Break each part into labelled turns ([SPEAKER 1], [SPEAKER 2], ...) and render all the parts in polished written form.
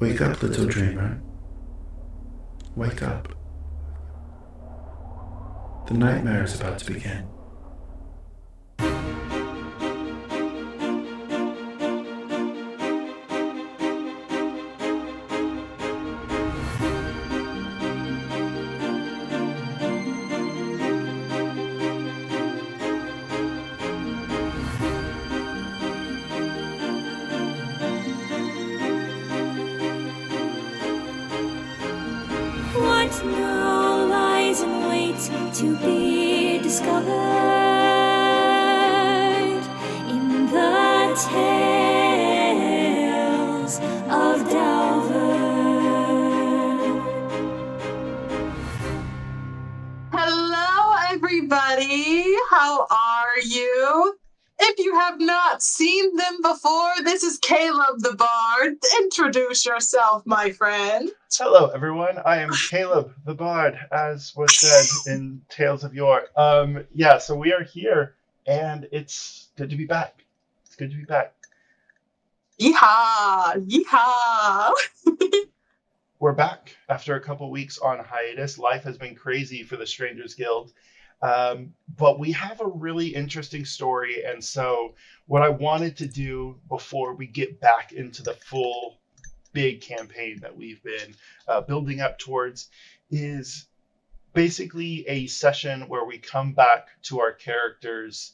[SPEAKER 1] Wake up, little dreamer. Wake up. The nightmare is about to begin.
[SPEAKER 2] What now lies in wait to be discovered in the tales of D'aowVern?
[SPEAKER 3] Hello, everybody. How are you? If you have not seen them before, this is Caleb the Bard. Introduce yourself, my friend.
[SPEAKER 4] Hello, everyone. I am Caleb the Bard, as was said in Tales of Yore. So we are here, and it's good to be back. It's good to be back.
[SPEAKER 3] Yeehaw! Yeehaw!
[SPEAKER 4] We're back after a couple weeks on hiatus. Life has been crazy for the Strangers Guild, but we have a really interesting story, and so what I wanted to do before we get back into the full big campaign that we've been building up towards is basically a session where we come back to our characters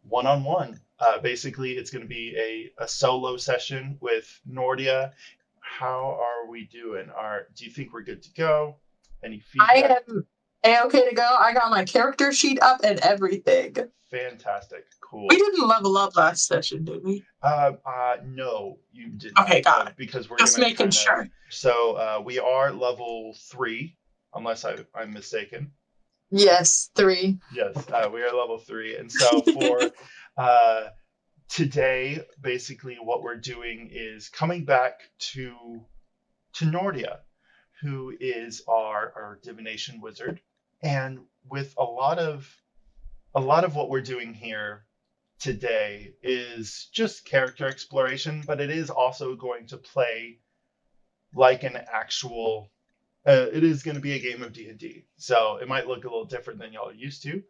[SPEAKER 4] one-on-one. Basically, it's going to be a solo session with Nortia. How are we doing? Do you think we're good to go? Any feedback?
[SPEAKER 3] I am A-okay to go. I got my character sheet up and everything.
[SPEAKER 4] Fantastic. Cool.
[SPEAKER 3] We didn't level up last session, did we?
[SPEAKER 4] No, you didn't.
[SPEAKER 3] Okay, got it.
[SPEAKER 4] Because we're
[SPEAKER 3] just making sure.
[SPEAKER 4] So we are level 3, unless I'm mistaken.
[SPEAKER 3] Yes, 3.
[SPEAKER 4] Yes, we are level 3, and so for today, basically, what we're doing is coming back to Nortia, who is our divination wizard, and with a lot of what we're doing here today is just character exploration, but it is also going to play like an actual. It is going to be a game of D&D, so it might look a little different than y'all are used to,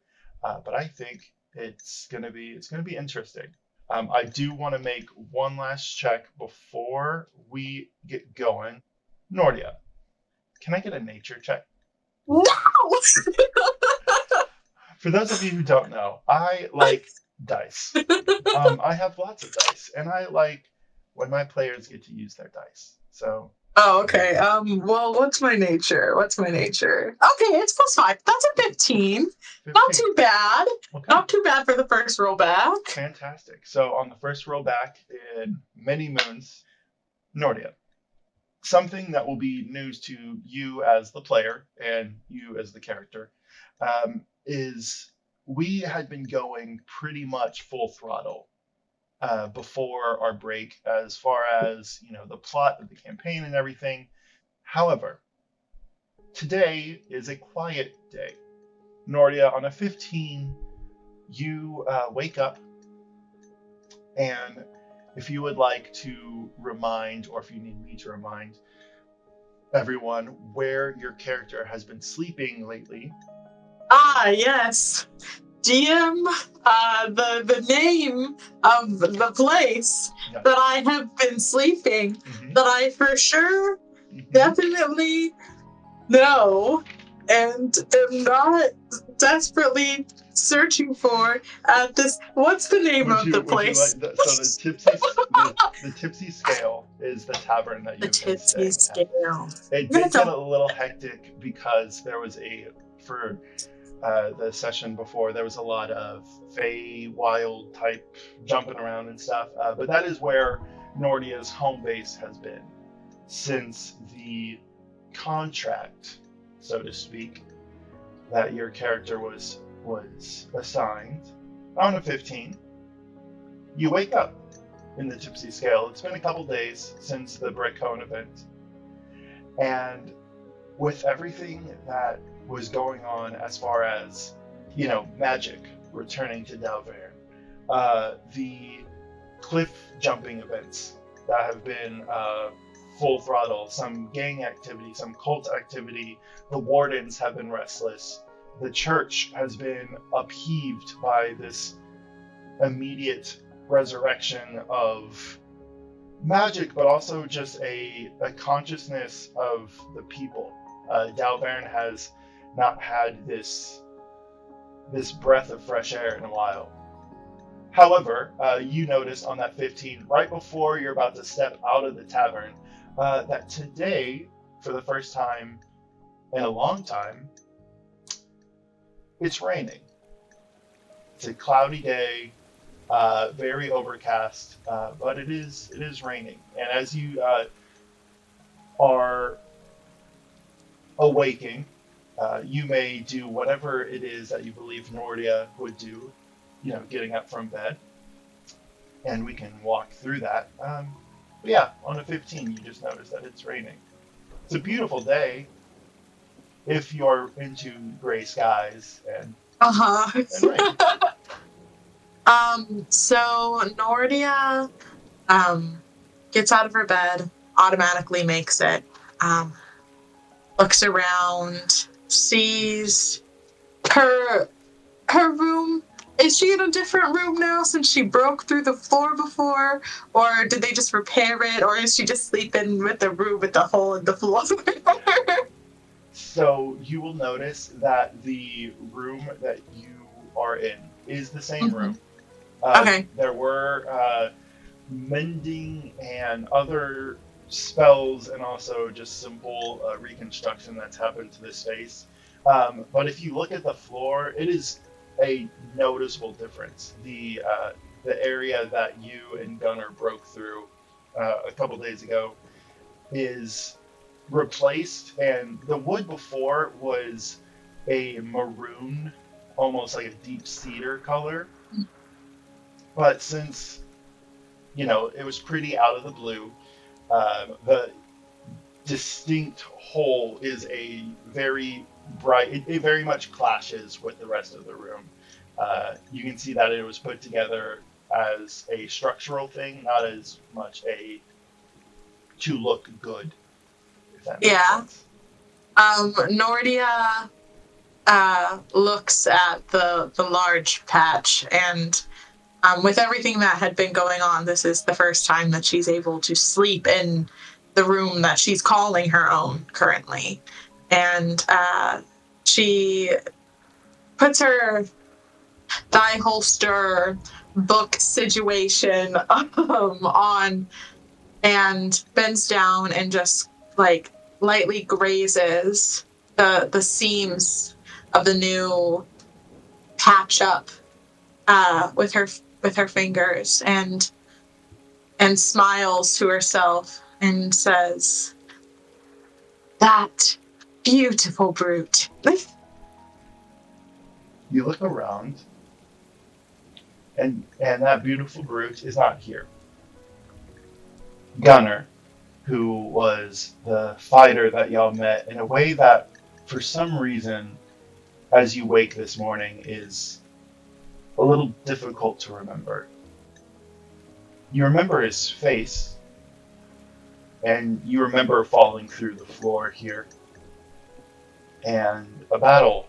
[SPEAKER 4] but I think it's going to be interesting. I do want to make one last check before we get going. Nortia, can I get a nature check?
[SPEAKER 3] No!
[SPEAKER 4] For those of you who don't know, I like dice. I have lots of dice, and I like when my players get to use their dice. So.
[SPEAKER 3] Oh, okay. Well, what's my nature? Okay, it's +5. That's a 15.
[SPEAKER 4] 15.
[SPEAKER 3] Not too bad.
[SPEAKER 4] Okay.
[SPEAKER 3] Not too bad for the first roll back.
[SPEAKER 4] Fantastic. So on the first roll back in many moons, Nortia, something that will be news to you as the player and you as the character, is we had been going pretty much full throttle before our break as far as the plot of the campaign and everything. However, today is a quiet day. Nortia, on a 15, you wake up, and if you would like to remind, or if you need me to remind everyone where your character has been sleeping lately.
[SPEAKER 3] Ah, yes. DM, the name of the place that I have been sleeping, that I for sure definitely know and am not desperately searching for at this. What's the name of the place?
[SPEAKER 4] So the Tipsy Scale is the tavern that you've been staying
[SPEAKER 3] Tipsy Scale.
[SPEAKER 4] at. It did get a little hectic because there was the session before, there was a lot of Fey wild type jumping around and stuff, but that is where Nortia's home base has been since the contract, so to speak, that your character was assigned. On a 15, you wake up in the Tipsy Scale. It's been a couple days since the Breakcone event, and with everything that was going on as far as, magic returning to D'aowVern, the cliff jumping events that have been full throttle, some gang activity, some cult activity. The wardens have been restless. The church has been upheaved by this immediate resurrection of magic, but also just a consciousness of the people. D'aowVern has not had this breath of fresh air in a while. However, you notice on that 15, right before you're about to step out of the tavern, that today, for the first time in a long time, it's raining. It's a cloudy day, very overcast, but it is raining. And as you are awaking, you may do whatever it is that you believe Nortia would do, getting up from bed, and we can walk through that. But yeah, on a 15, you just notice that it's raining. It's a beautiful day if you're into gray skies and rain.
[SPEAKER 3] So Nortia gets out of her bed, automatically makes it, looks around, sees her room. Is she in a different room now since she broke through the floor before? Or did they just repair it? Or is she just sleeping with the room with the hole in the floor?
[SPEAKER 4] So you will notice that the room that you are in is the same room.
[SPEAKER 3] Okay.
[SPEAKER 4] There were mending and other spells and also just simple reconstruction that's happened to this space. But if you look at the floor, it is a noticeable difference. The area that you and Gunnar broke through a couple days ago is replaced, and the wood before was a maroon, almost like a deep cedar color. But since, it was pretty out of the blue, the distinct hole is a very bright, it very much clashes with the rest of the room. You can see that it was put together as a structural thing, not as much to look good, if that makes sense.
[SPEAKER 3] Nortia looks at the large patch, and with everything that had been going on, this is the first time that she's able to sleep in the room that she's calling her own currently. And she puts her thigh holster book situation on and bends down and just lightly grazes the seams of the new patch up with her fingers, and smiles to herself and says, "That beautiful brute."
[SPEAKER 4] You look around, and that beautiful brute is not here. Gunnar, who was the fighter that y'all met in a way that, for some reason, as you wake this morning, is a little difficult to remember. You remember his face, and you remember falling through the floor here, and a battle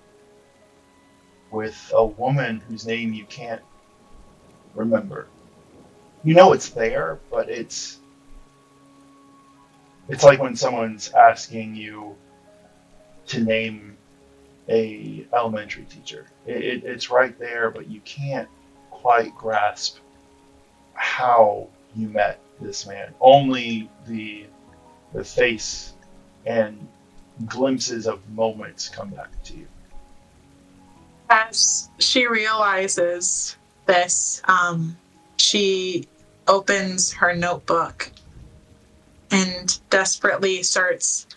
[SPEAKER 4] with a woman whose name you can't remember. You know it's there, but it's like when someone's asking you to name a elementary teacher. It's right there, but you can't quite grasp how you met this man. Only the face and glimpses of moments come back to you.
[SPEAKER 3] As she realizes this, she opens her notebook and desperately starts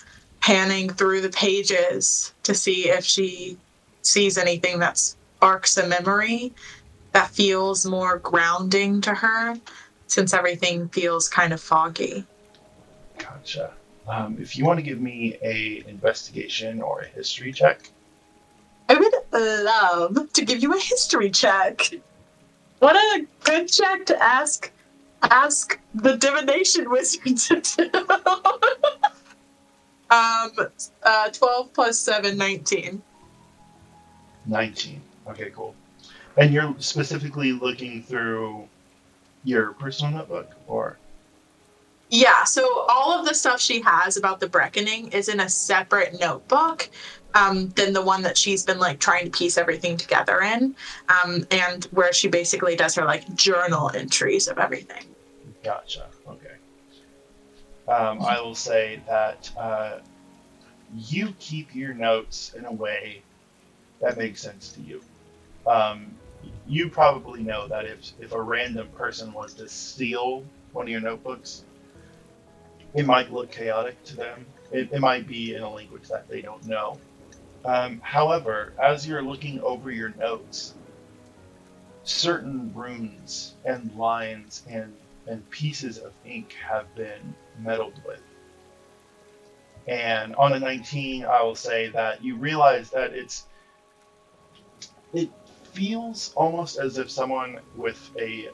[SPEAKER 3] panning through the pages to see if she sees anything that sparks a memory that feels more grounding to her, since everything feels kind of foggy.
[SPEAKER 4] Gotcha. If you want to give me a investigation or a history check.
[SPEAKER 3] I would love to give you a history check. What a good check to ask ask the divination wizard to do. 12 plus 7, 19.
[SPEAKER 4] 19. Okay, cool. And you're specifically looking through your personal notebook, or?
[SPEAKER 3] Yeah, so all of the stuff she has about the Breckoning is in a separate notebook than the one that she's been like trying to piece everything together in, and where she basically does her like journal entries of everything.
[SPEAKER 4] Gotcha. Okay. I will say that you keep your notes in a way that makes sense to you. You probably know that if a random person was to steal one of your notebooks, it might look chaotic to them. It might be in a language that they don't know. However, as you're looking over your notes, certain runes and lines and pieces of ink have been meddled with. And on a 19, I will say that you realize that it feels almost as if someone with a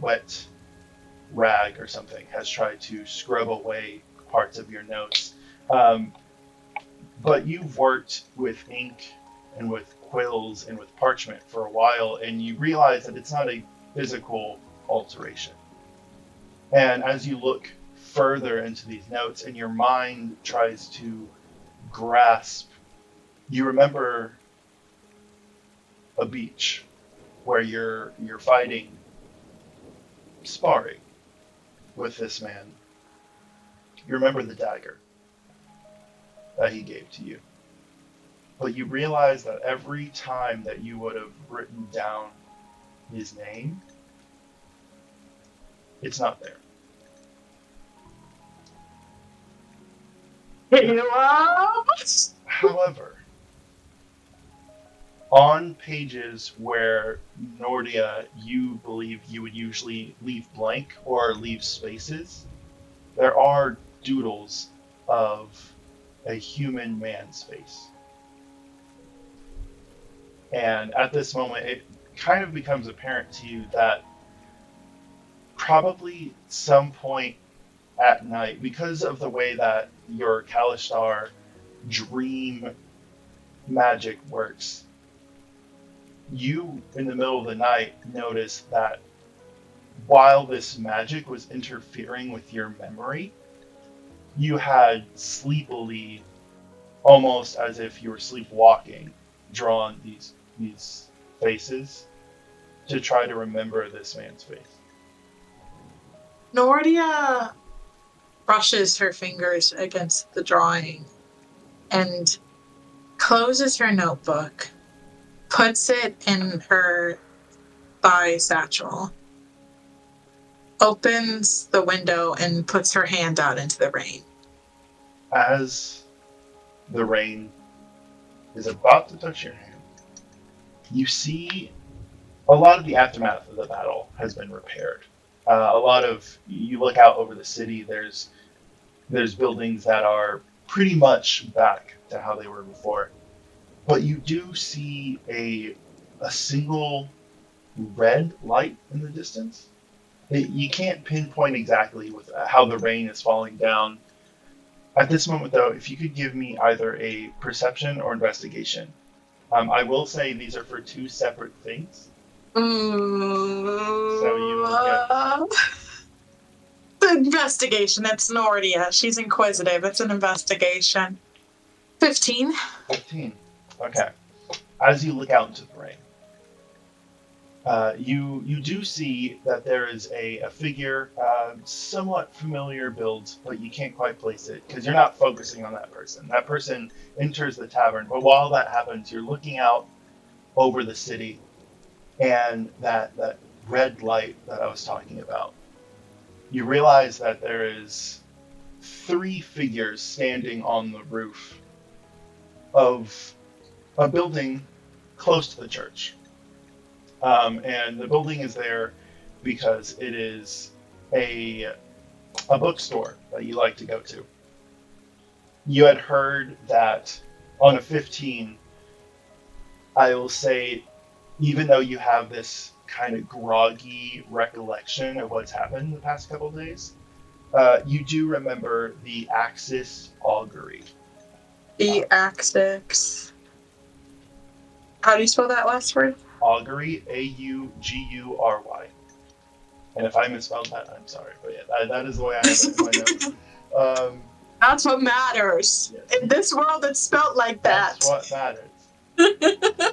[SPEAKER 4] wet rag or something has tried to scrub away parts of your notes. But you've worked with ink and with quills and with parchment for a while, and you realize that it's not a physical alteration. And as you look further into these notes and your mind tries to grasp, you remember a beach where you're fighting, sparring with this man. You remember the dagger that he gave to you. But you realize that every time that you would have written down his name, it's not there. However, on pages where Nortia, you believe you would usually leave blank or leave spaces, there are doodles of a human man's face. And at this moment, it kind of becomes apparent to you that probably some point at night, because of the way that your Kalishtar dream magic works, you, in the middle of the night, notice that while this magic was interfering with your memory, you had sleepily, almost as if you were sleepwalking, drawn these faces to try to remember this man's face.
[SPEAKER 3] Nortia brushes her fingers against the drawing and closes her notebook, puts it in her thigh satchel, opens the window, and puts her hand out into the rain.
[SPEAKER 4] As the rain is about to touch your hand, you see a lot of the aftermath of the battle has been repaired. You look out over the city, there's buildings that are pretty much back to how they were before. But you do see a single red light in the distance. You can't pinpoint exactly with how the rain is falling down. At this moment, though, if you could give me either a perception or investigation. I will say these are for two separate things. So you will get...
[SPEAKER 3] Investigation. It's Nortia. She's inquisitive. It's an investigation. 15.
[SPEAKER 4] 15. Okay. As you look out into the rain, you do see that there is a figure, somewhat familiar build, but you can't quite place it because you're not focusing on that person. That person enters the tavern, but while that happens, you're looking out over the city, and that red light that I was talking about. You realize that there is 3 figures standing on the roof of a building close to the church. And the building is there because it is a bookstore that you like to go to. You had heard that on a 15, I will say, even though you have this kind of groggy recollection of what's happened the past couple of days, you do remember the Axis augury.
[SPEAKER 3] The Axis. How do you spell that last word?
[SPEAKER 4] Augury, Augury. And if I misspelled that, I'm sorry. But yeah, that is the way I have it in my notes.
[SPEAKER 3] That's what matters.
[SPEAKER 4] Yes.
[SPEAKER 3] In this world, it's spelled like that.
[SPEAKER 4] That's what matters.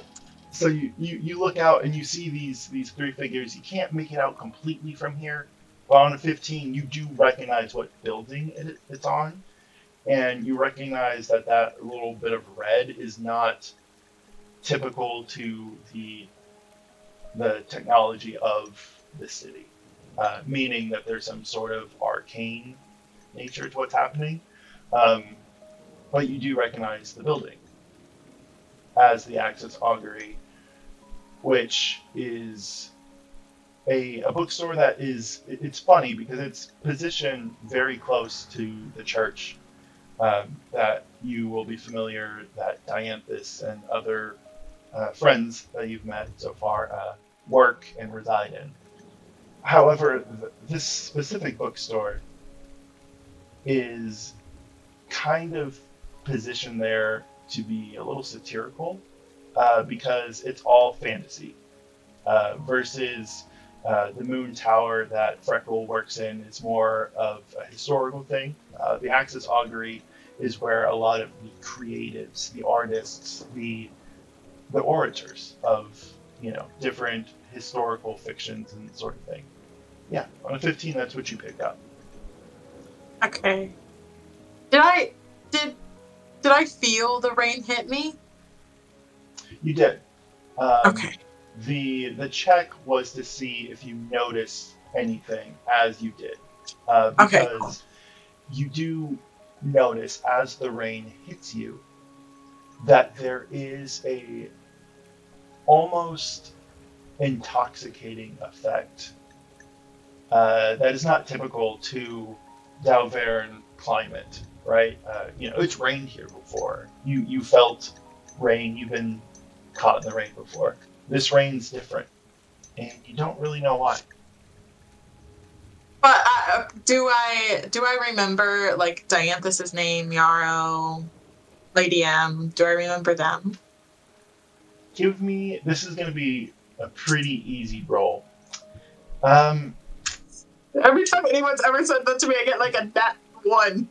[SPEAKER 4] So you look out and you see these three figures. You can't make it out completely from here. But on a 15, you do recognize what building it's on. And you recognize that little bit of red is not typical to the technology of the city. Meaning that there's some sort of arcane nature to what's happening. But you do recognize the building as the Axis Augury, which is a bookstore that it's funny because it's positioned very close to the church that you will be familiar that Dianthus and other friends that you've met so far work and reside in. However, this specific bookstore is kind of positioned there to be a little satirical because it's all fantasy versus the Moon Tower that Freckle works in is more of a historical thing. The Axis Augury is where a lot of the creatives, the artists, the orators of different historical fictions and sort of thing. Yeah, on a 15, that's what you pick up.
[SPEAKER 3] Okay. Did I feel the rain hit me?
[SPEAKER 4] You did.
[SPEAKER 3] Okay.
[SPEAKER 4] The check was to see if you noticed anything as you did. Because you do notice as the rain hits you that there is a almost intoxicating effect that is not typical to D'aowVern climate, right? It's rained here before. You felt rain. You've been caught in the rain before. This rain's different, and you don't really know why.
[SPEAKER 3] But do I remember like Dianthus's name, Yarrow, Lady M? Do I remember them?
[SPEAKER 4] This is going to be a pretty easy roll.
[SPEAKER 3] Every time anyone's ever said that to me, I get like a nat 1.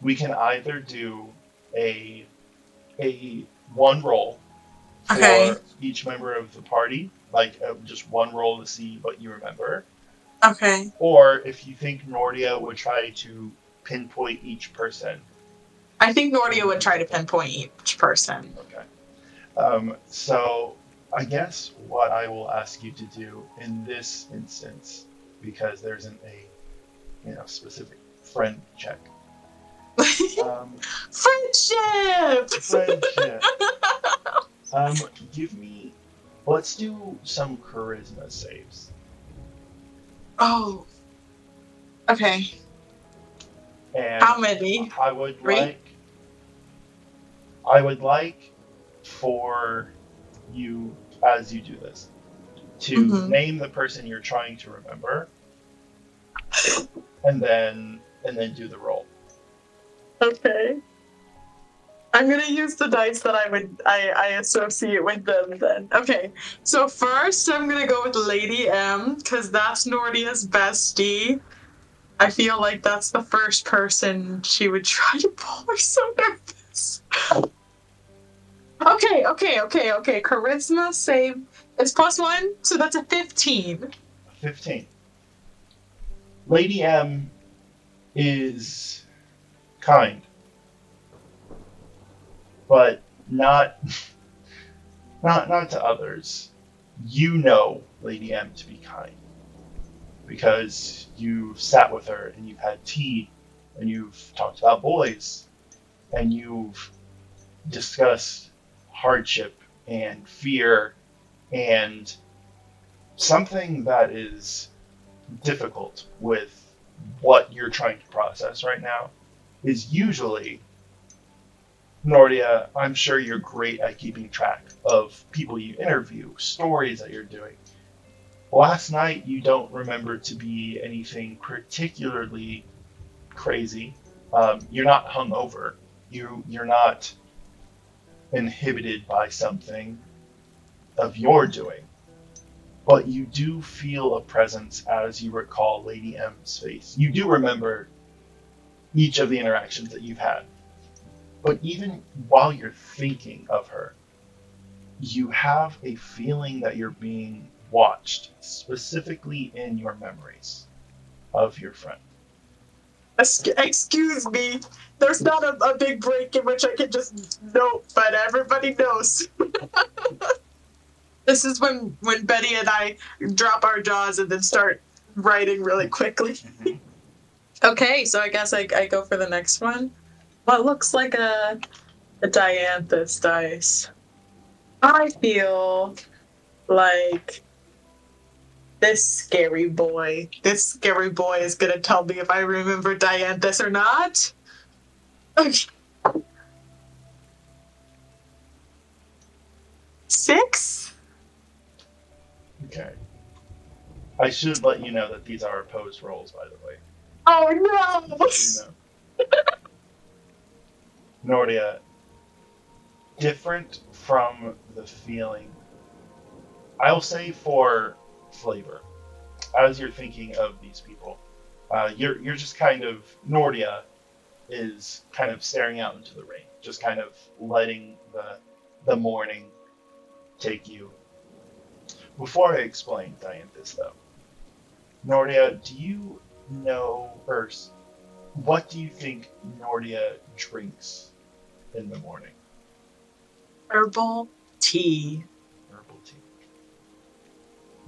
[SPEAKER 4] We can either do a one roll for each member of the party, like just one roll to see what you remember.
[SPEAKER 3] Okay.
[SPEAKER 4] Or if you think Nortia would try to pinpoint each person.
[SPEAKER 3] I think Nortia would try to pinpoint each person.
[SPEAKER 4] Okay. So I guess what I will ask you to do in this instance, because there isn't a specific friend check.
[SPEAKER 3] Friendship!
[SPEAKER 4] Let's do some charisma saves.
[SPEAKER 3] Oh. Okay.
[SPEAKER 4] And
[SPEAKER 3] how many?
[SPEAKER 4] I would
[SPEAKER 3] 3?
[SPEAKER 4] like for you, as you do this, to name the person you're trying to remember, and then do the roll.
[SPEAKER 3] Okay. I'm gonna use the dice that I associate with them then. Okay. So first I'm gonna go with Lady M, because that's Nortia's bestie. I feel like that's the first person she would try to pull. I'm so nervous. Okay. Charisma save is +1, so that's a 15.
[SPEAKER 4] 15. Lady M is kind, but not to others. You know Lady M to be kind because you've sat with her and you've had tea and you've talked about boys and you've discussed hardship and fear and something that is difficult with what you're trying to process right now is usually Nortia, I'm sure you're great at keeping track of people you interview, stories that you're doing. Last night, you don't remember to be anything particularly crazy. You're not hungover. You're not inhibited by something of your doing. But you do feel a presence as you recall Lady M's face. You do remember each of the interactions that you've had. But even while you're thinking of her, you have a feeling that you're being watched, specifically in your memories of your friend.
[SPEAKER 3] Excuse me. There's not a big break in which I can just note, but everybody knows. This is when Betty and I drop our jaws and then start writing really quickly. Okay, so I guess I go for the next one. What looks like a dianthus dice. I feel like this scary boy is gonna tell me if I remember dianthus or not. Okay. 6?
[SPEAKER 4] Okay. I should let you know that these are opposed rolls, by the way.
[SPEAKER 3] Oh no!
[SPEAKER 4] So you know. Nortia, different from the feeling, I'll say for flavor, as you're thinking of these people, you're just kind of, Nortia is kind of staring out into the rain, just kind of letting the morning take you. Before I explain Dianthus, though, Nortia, do you know, or what do you think Nortia drinks in the morning?
[SPEAKER 3] Herbal tea.
[SPEAKER 4] Herbal tea.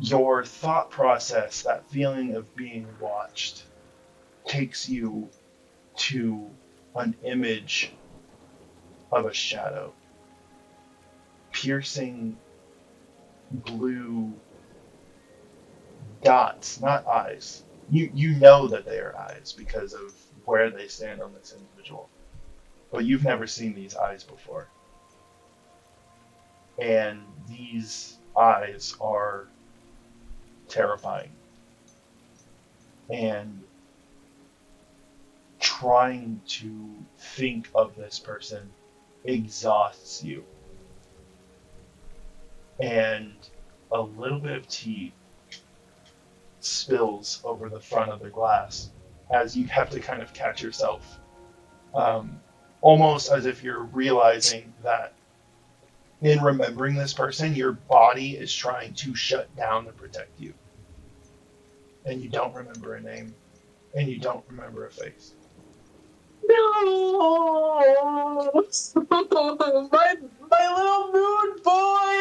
[SPEAKER 4] Your thought process, that feeling of being watched, takes you to an image of a shadow, piercing blue dots, not eyes. You know that they are eyes because of where they stand on this individual, but you've never seen these eyes before. And these eyes are terrifying. And trying to think of this person exhausts you. And a little bit of tea spills over the front of the glass as you have to kind of catch yourself. Almost as if you're realizing that in remembering this person, your body is trying to shut down to protect you. And you don't remember a name, and you don't remember a face.
[SPEAKER 3] No! my little moon boy!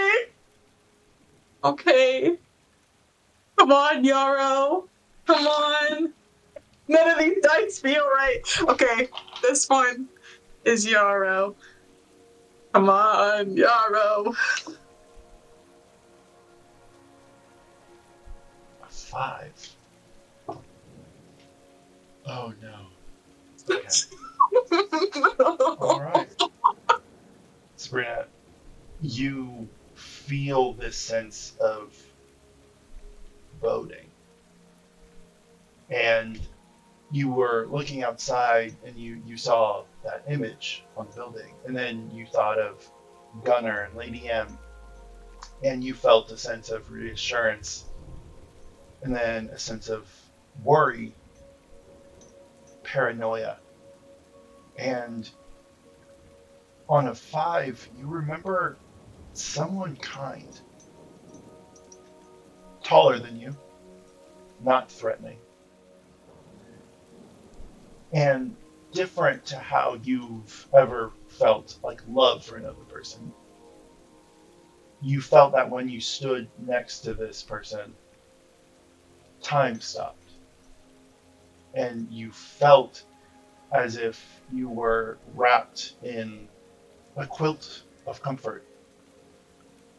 [SPEAKER 3] Okay. Come on, Yarrow. Come on. None of these dice feel right. Okay, this one is Yarrow. Come on, Yarrow.
[SPEAKER 4] A 5. Oh no. Okay. All right. Sabrina, you feel this sense of boding. And you were looking outside and you saw that image on the building. And then you thought of Gunnar and Lady M. And you felt a sense of reassurance. And then a sense of worry, paranoia. And on a 5, you remember someone kind. Taller than you, not threatening. And different to how you've ever felt like love for another person. You felt that when you stood next to this person, time stopped. And you felt as if you were wrapped in a quilt of comfort.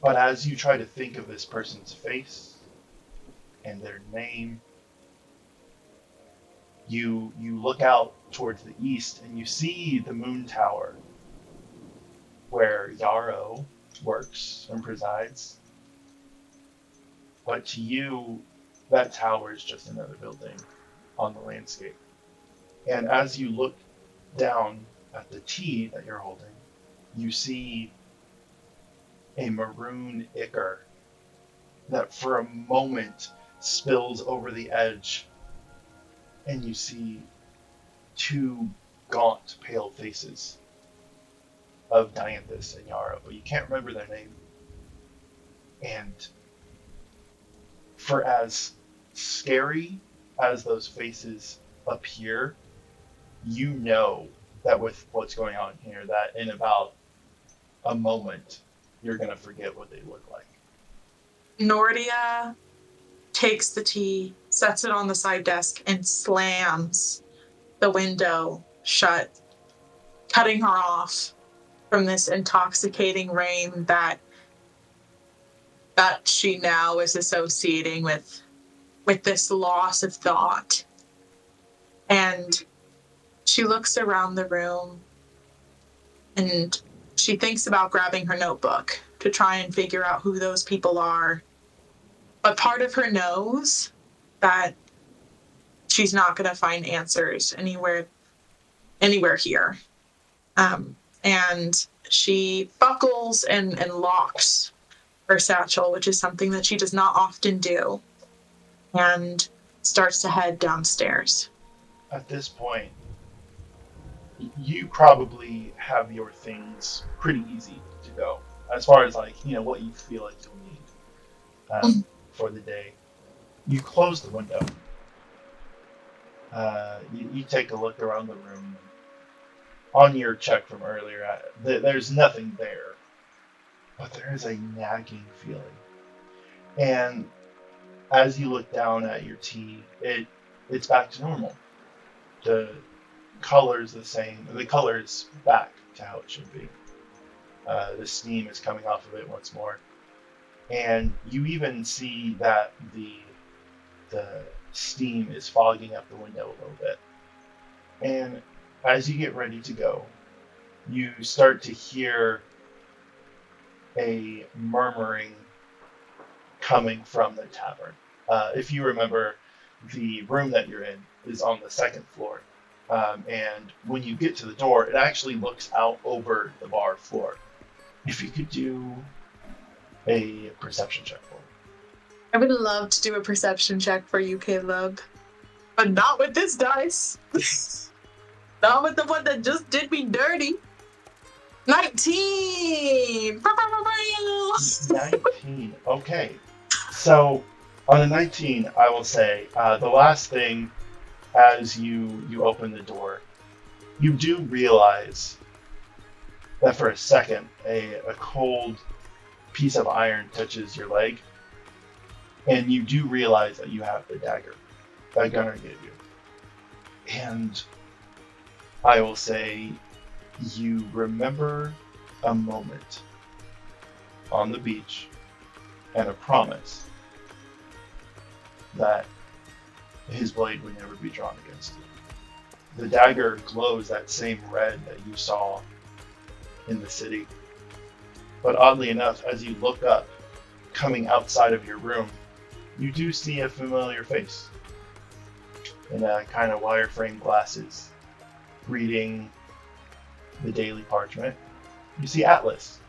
[SPEAKER 4] But as you try to think of this person's face and their name, you look out towards the east and you see the moon tower where Yarrow works and presides. But to you, that tower is just another building on the landscape. And as you look down at the tea that you're holding, you see a maroon ichor that for a moment spills over the edge, and you see two gaunt, pale faces of Dianthus and Yarrow, but you can't remember their name. And for as scary as those faces appear, you know that with what's going on here, that in about a moment, you're going to forget what they look like.
[SPEAKER 3] Nortia takes the tea, sets it on the side desk, and slams the window shut, cutting her off from this intoxicating rain that she now is associating with this loss of thought. And she looks around the room and she thinks about grabbing her notebook to try and figure out who those people are. But part of her knows that she's not going to find answers anywhere here. And she buckles and locks her satchel, which is something that she does not often do, and starts to head downstairs.
[SPEAKER 4] At this point, you probably have your things pretty easy to go, as far as like, what you feel like you'll need for the day. You close the window. You take a look around the room. On your check from earlier, there's nothing there, but there is a nagging feeling. And as you look down at your tea, it's back to normal. The color's the same. The color's back to how it should be. The steam is coming off of it once more. And you even see that the steam is fogging up the window a little bit. And as you get ready to go, you start to hear a murmuring coming from the tavern. If you remember, the room that you're in is on the second floor. And when you get to the door, it actually looks out over the bar floor. If you could do a perception check for me.
[SPEAKER 3] I would love to do a perception check for you, Caleb. But not with this dice. Not with the one that just did me dirty. 19!
[SPEAKER 4] 19. Okay. So, on a 19, I will say, the last thing, as you open the door, you do realize that for a second, a cold piece of iron touches your leg, and you do realize that you have the dagger that Gunnar gave you. And I will say, you remember a moment on the beach and a promise that his blade would never be drawn against you. The dagger glows that same red that you saw in the city. But oddly enough, as you look up, coming outside of your room, you do see a familiar face in a kind of wireframe glasses, reading the Daily Parchment. You see Atlas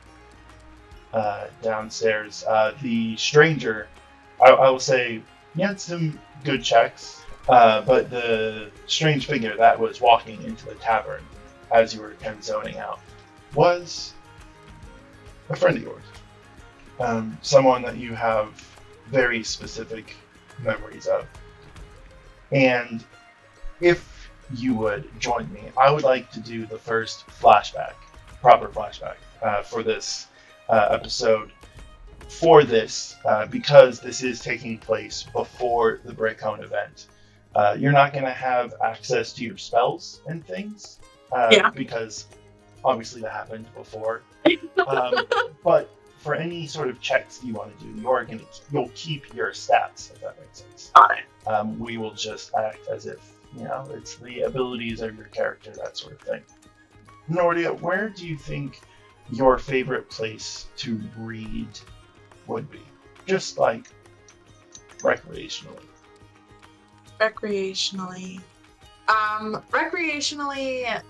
[SPEAKER 4] downstairs. The stranger, I will say, he had some good checks, but the strange figure that was walking into the tavern as you were kind of zoning out was a friend of yours. Someone that you have very specific memories of. And if you would join me, I would like to do the first flashback, proper flashback, for this episode. For this, because this is taking place before the Breakcone event, you're not going to have access to your spells and things, because obviously that happened before. But for any sort of checks you want to do, you'll keep your stats, if that makes sense.
[SPEAKER 3] Got it.
[SPEAKER 4] We will just act as if, it's the abilities of your character, that sort of thing. Nortia, where do you think your favorite place to read would be, just like recreationally.
[SPEAKER 3] Recreationally,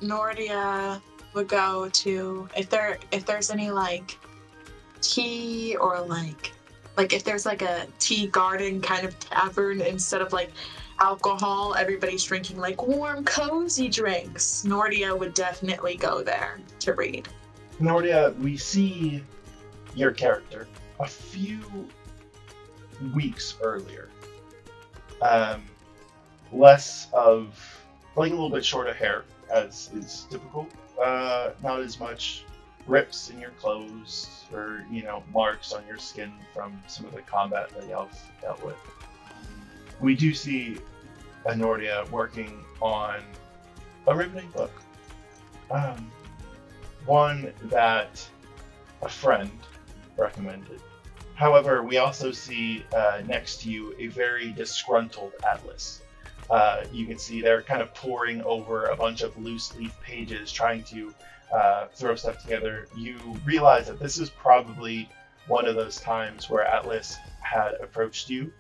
[SPEAKER 3] Nortia would go to if there's any like tea or like if there's like a tea garden kind of tavern instead of like alcohol, everybody's drinking like warm, cozy drinks. Nortia would definitely go there to read.
[SPEAKER 4] Nortia, we see your character a few weeks earlier. Less of, like, a little bit shorter hair, as is typical. Not as much rips in your clothes or, marks on your skin from some of the combat that y'all dealt with. We do see Nortia working on a riveting book. One that a friend recommended. However, we also see next to you a very disgruntled Atlas. You can see they're kind of poring over a bunch of loose leaf pages, trying to throw stuff together. You realize that this is probably one of those times where Atlas had approached you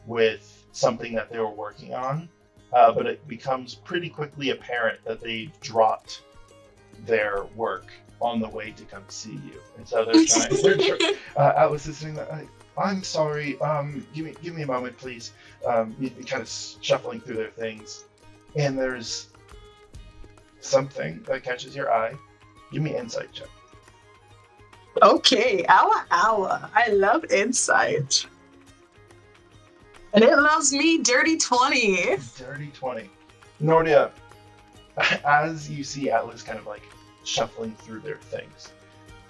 [SPEAKER 4] with something that they were working on, but it becomes pretty quickly apparent that they dropped their work on the way to come see you, and so they're trying. Atlas is sitting there, like, I'm sorry. Give me a moment, please. Kind of shuffling through their things, and there's something that catches your eye. Give me insight check.
[SPEAKER 3] Okay, hour. I love insight. And it loves me, dirty 20.
[SPEAKER 4] Dirty 20. Nortia, as you see Atlas kind of like shuffling through their things,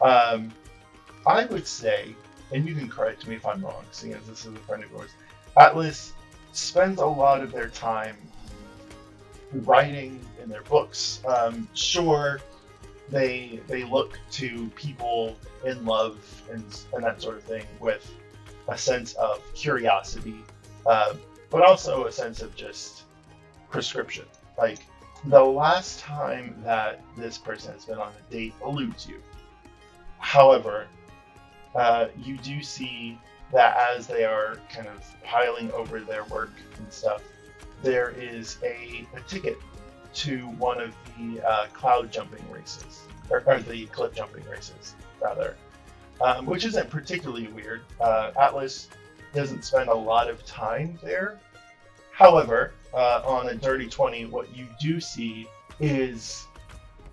[SPEAKER 4] I would say, and you can correct me if I'm wrong, seeing as this is a friend of yours, Atlas spends a lot of their time writing in their books. Sure, they look to people in love and that sort of thing with a sense of curiosity, but also a sense of just prescription. Like, the last time that this person has been on a date eludes you. However, you do see that as they are kind of piling over their work and stuff, there is a ticket to one of the cloud jumping races, or the cliff jumping races, rather, which isn't particularly weird. Atlas doesn't spend a lot of time there. However, on a dirty 20, what you do see is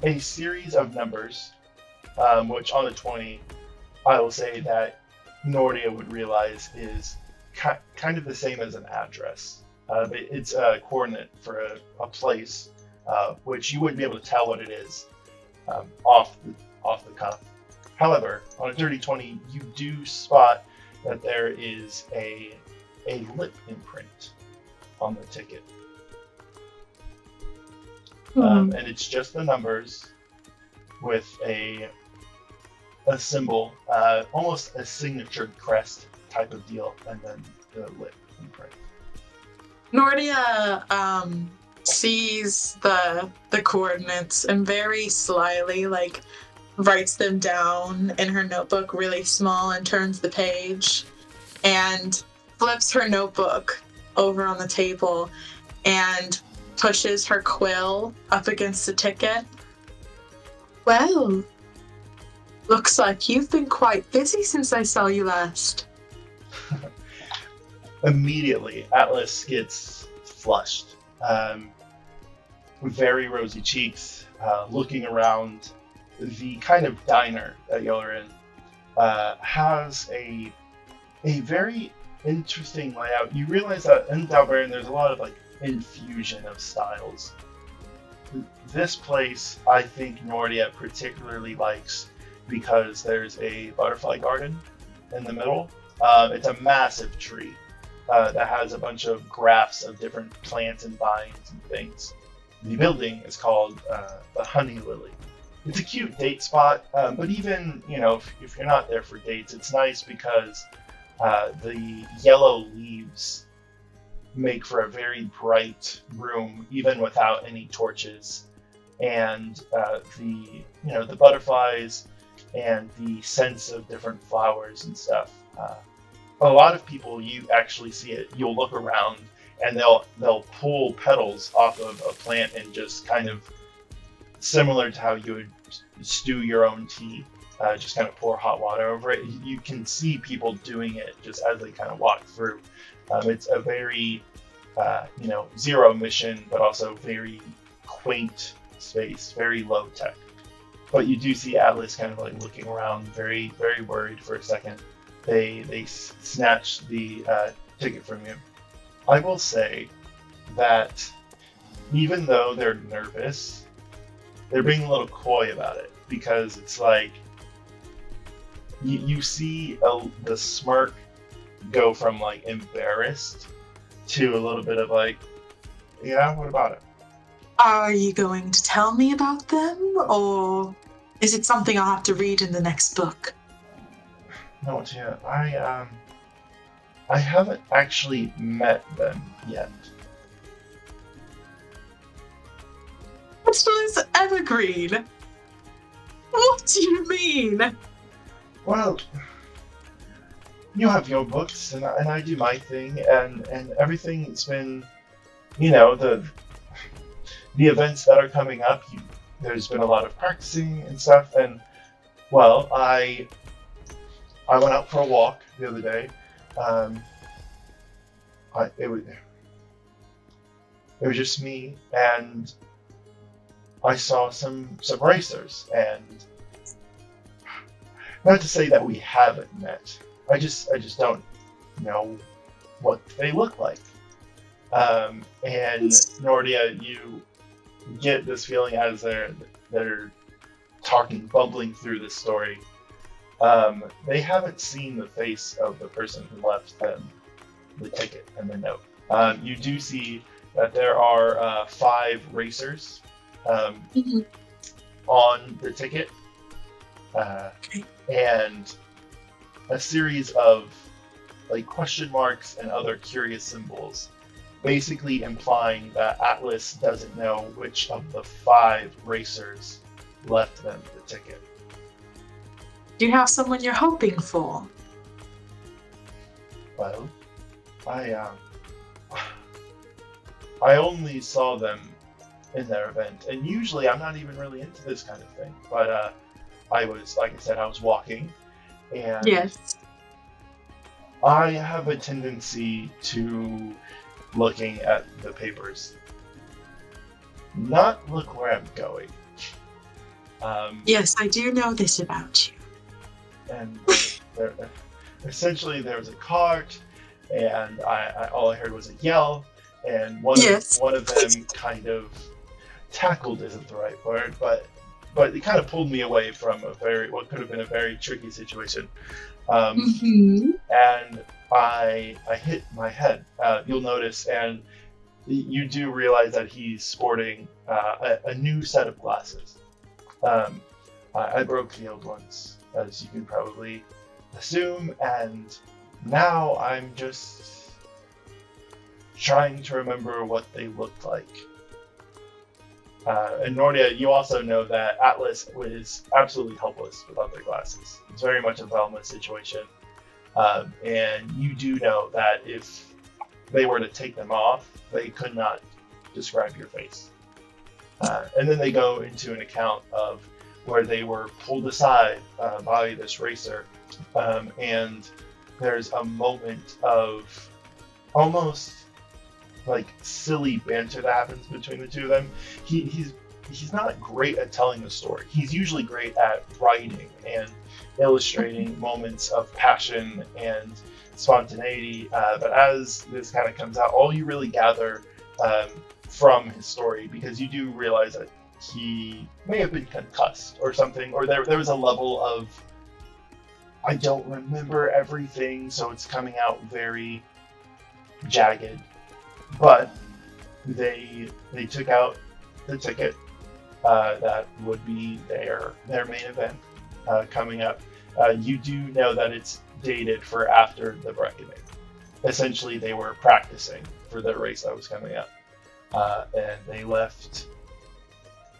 [SPEAKER 4] a series of numbers, which on a 20, I will say that Nortia would realize is kind of the same as an address. It's a coordinate for a place, which you wouldn't be able to tell what it is off the cuff. However, on a dirty 20, you do spot that there is a lip imprint on the ticket. And it's just the numbers with a symbol, almost a signature crest type of deal, and then the lip imprint.
[SPEAKER 3] Nortia sees the coordinates and very slyly writes them down in her notebook really small and turns the page and flips her notebook over on the table and pushes her quill up against the ticket. Well, looks like you've been quite busy since I saw you last.
[SPEAKER 4] Immediately, Atlas gets flushed. Very rosy cheeks, looking around. The kind of diner that y'all are in has a very interesting layout. You realize that in D'aowVern there's a lot of infusion of styles. This place, I think Nortia particularly likes because there's a butterfly garden in the middle. It's a massive tree that has a bunch of grafts of different plants and vines and things. The building is called the Honey Lily. It's a cute date spot, but even, if you're not there for dates, it's nice because the yellow leaves make for a very bright room, even without any torches. And the butterflies and the scents of different flowers and stuff. A lot of people, you actually see it. You'll look around and they'll pull petals off of a plant and just kind of similar to how you would stew your own tea, just kind of pour hot water over it. You can see people doing it just as they kind of walk through. It's a very zero emission, but also very quaint space, very low tech. But you do see Atlas kind of like looking around, very, very worried for a second. They snatch the ticket from you. I will say that even though they're nervous, they're being a little coy about it, because it's like you see the smirk go from like embarrassed to a little bit of like, yeah, what about it?
[SPEAKER 3] Are you going to tell me about them, or is it something I'll have to read in the next book?
[SPEAKER 4] No, Tia, I haven't actually met them yet.
[SPEAKER 3] This is evergreen. What do you mean?
[SPEAKER 4] Well, you have your books, and I do my thing, and everything's been, the events that are coming up. There's been a lot of practicing and stuff, and well, I went out for a walk the other day. It was just me, and I saw some racers, and not to say that we haven't met. I just don't know what they look like. And Nortia, you get this feeling as they're talking, bubbling through this story. They haven't seen the face of the person who left them the ticket and the note. You do see that there are 5 racers on the ticket, and a series of like question marks and other curious symbols, basically implying that Atlas doesn't know which of the 5 racers left them the ticket.
[SPEAKER 3] Do you have someone you're hoping for?
[SPEAKER 4] Well, I only saw them in their event, and usually I'm not even really into this kind of thing, but I was, like I said, I was walking, and
[SPEAKER 3] Yes.
[SPEAKER 4] I have a tendency to looking at the papers, not look where I'm going.
[SPEAKER 3] Yes, I do know this about you.
[SPEAKER 4] And essentially there was a cart, and I all I heard was a yell, and one of them kind of tackled isn't the right word, but it kind of pulled me away from what could have been a very tricky situation. And I hit my head. You'll notice, and you do realize that he's sporting a new set of glasses. I broke the old ones, as you can probably assume, and now I'm just trying to remember what they looked like. And Nortia, you also know that Atlas was absolutely helpless without their glasses. It's very much a Velma situation. And you do know that if they were to take them off, they could not describe your face. And then they go into an account of where they were pulled aside by this racer. And there's a moment of almost like silly banter that happens between the two of them. He's not great at telling the story. He's usually great at writing and illustrating moments of passion and spontaneity. But as this kind of comes out, all you really gather from his story, because you do realize that he may have been concussed or something, or there was a level of, I don't remember everything, so it's coming out very jagged. But they took out the ticket that would be their main event coming up. You do know that it's dated for after the reckoning. Essentially, they were practicing for the race that was coming up, and they left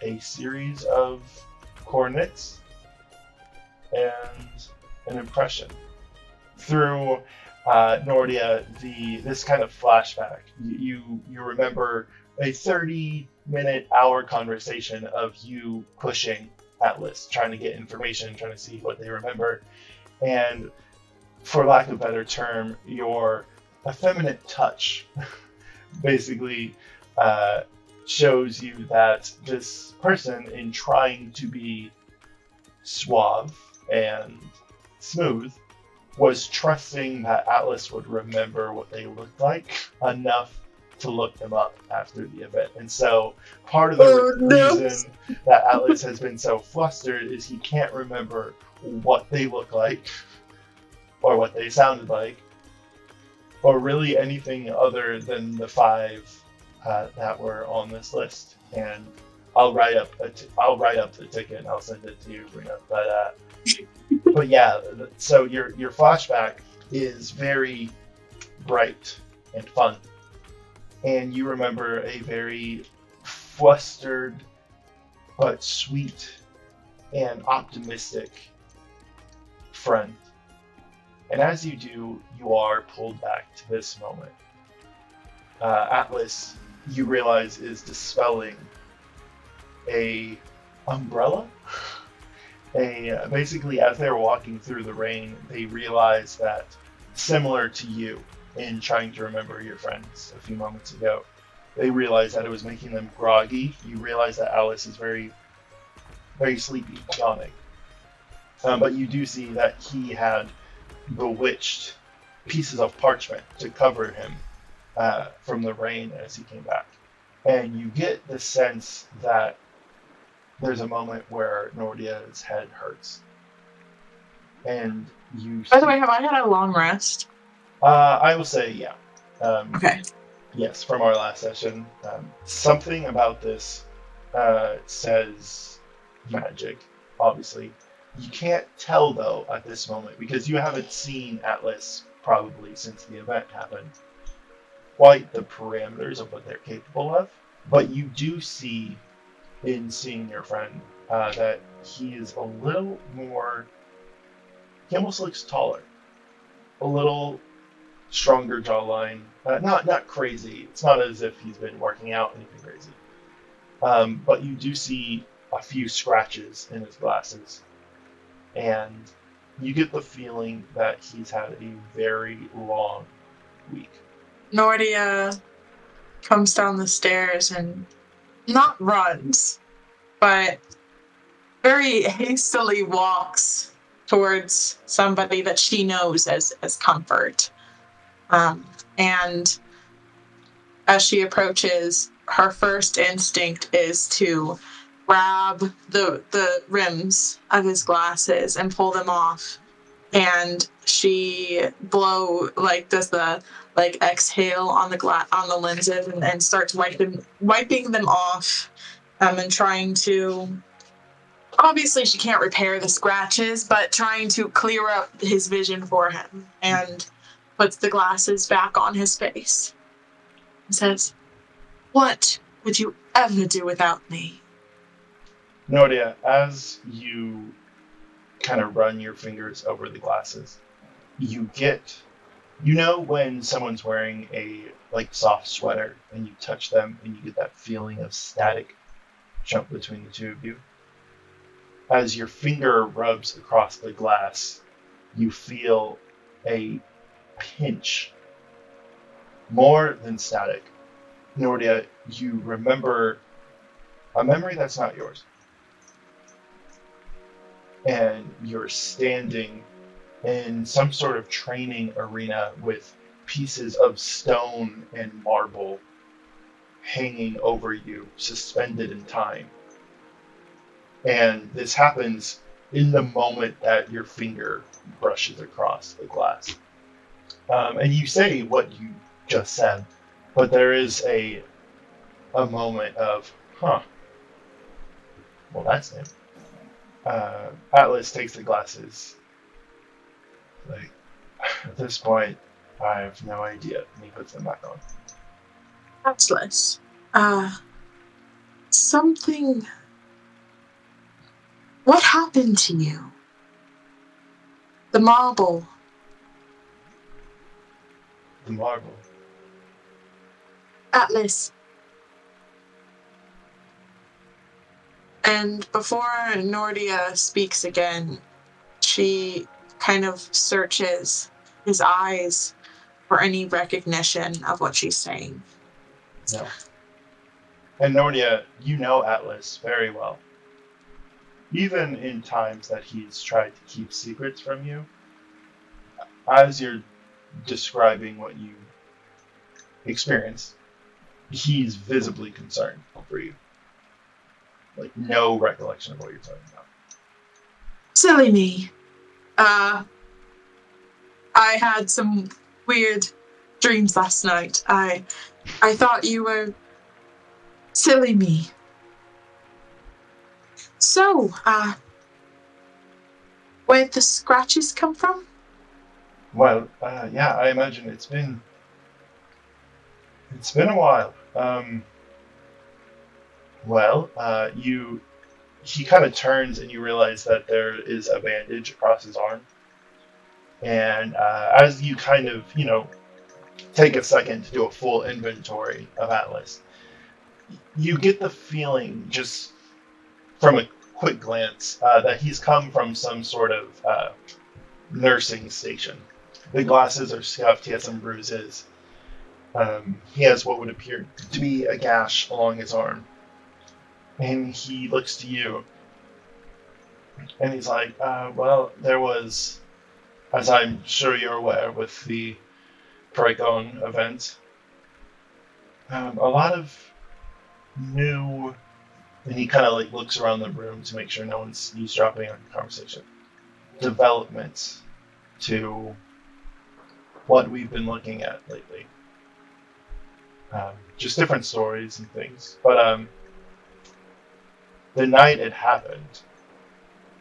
[SPEAKER 4] a series of coordinates and an impression. Through Nortia, this kind of flashback, you remember a 30-minute hour conversation of you pushing Atlas, trying to get information, trying to see what they remember, and for lack of a better term, your effeminate touch basically shows you that this person, in trying to be suave and smooth, was trusting that Atlas would remember what they looked like enough to look them up after the event. And so part of the reason that Atlas has been so flustered is he can't remember what they look like or what they sounded like, or really anything other than the 5 that were on this list. And I'll write up the ticket and I'll send it to you, Brina. But yeah, so your flashback is very bright and fun, and you remember a very flustered but sweet and optimistic friend. And as you do, you are pulled back to this moment. Atlas, you realize, is dispelling a umbrella. Basically, as they were walking through the rain, they realized that, similar to you in trying to remember your friends a few moments ago, they realized that it was making them groggy. You realize that Alice is very, very sleepy, yawning. But you do see that he had bewitched pieces of parchment to cover him from the rain as he came back. And you get the sense that there's a moment where Nortia's head hurts. And you...
[SPEAKER 3] By the way, have I had a long rest?
[SPEAKER 4] I will say, yeah.
[SPEAKER 3] Okay.
[SPEAKER 4] Yes, from our last session. Something about this says magic, obviously. You can't tell, though, at this moment, because you haven't seen Atlas probably since the event happened, quite the parameters of what they're capable of. But you do see, in seeing your friend, that he is a little more... He almost looks taller. A little stronger jawline. Not crazy. It's not as if he's been working out anything crazy. But you do see a few scratches in his glasses. And you get the feeling that he's had a very long week.
[SPEAKER 3] Nortia comes down the stairs and not runs, but very hastily walks towards somebody that she knows as Comfort. And as she approaches, her first instinct is to grab the rims of his glasses and pull them off. And she does the exhale on the lenses and starts wiping them off, and trying to, obviously she can't repair the scratches, but trying to clear up his vision for him, and puts the glasses back on his face and says, "What would you ever do without me?"
[SPEAKER 4] Nortia, as you kind of run your fingers over the glasses, you know when someone's wearing a soft sweater and you touch them and you get that feeling of static jump between the two of you? As your finger rubs across the glass, you feel a pinch, more than static. Nortia, you remember a memory that's not yours. And you're standing in some sort of training arena with pieces of stone and marble hanging over you, suspended in time. And this happens in the moment that your finger brushes across the glass. And you say what you just said, but there is a moment of, well, that's it. Atlas takes the glasses. At this point, I have no idea. And he puts them back on.
[SPEAKER 3] Atlas, something... What happened to you? The marble.
[SPEAKER 4] The marble.
[SPEAKER 3] Atlas. And before Nortia speaks again, she kind of searches his eyes for any recognition of what she's saying.
[SPEAKER 4] No. And Nortia, you know Atlas very well. Even in times that he's tried to keep secrets from you, as you're describing what you experience, he's visibly concerned for you. Like, no recollection of what you're talking about.
[SPEAKER 3] Silly me. I had some weird dreams last night. I thought you were... Silly me. So, where'd the scratches come from?
[SPEAKER 4] Well, yeah, I imagine it's been a while. He kind of turns and you realize that there is a bandage across his arm. And as you kind of, take a second to do a full inventory of Atlas, you get the feeling, just from a quick glance, that he's come from some sort of nursing station. The glasses are scuffed, he has some bruises. He has what would appear to be a gash along his arm. And he looks to you. And he's like, well, there was, as I'm sure you're aware with the Paragon event, a lot of new, and he kind of like looks around the room to make sure no one's eavesdropping on the conversation, developments to what we've been looking at lately. Just different stories and things. But the night it happened,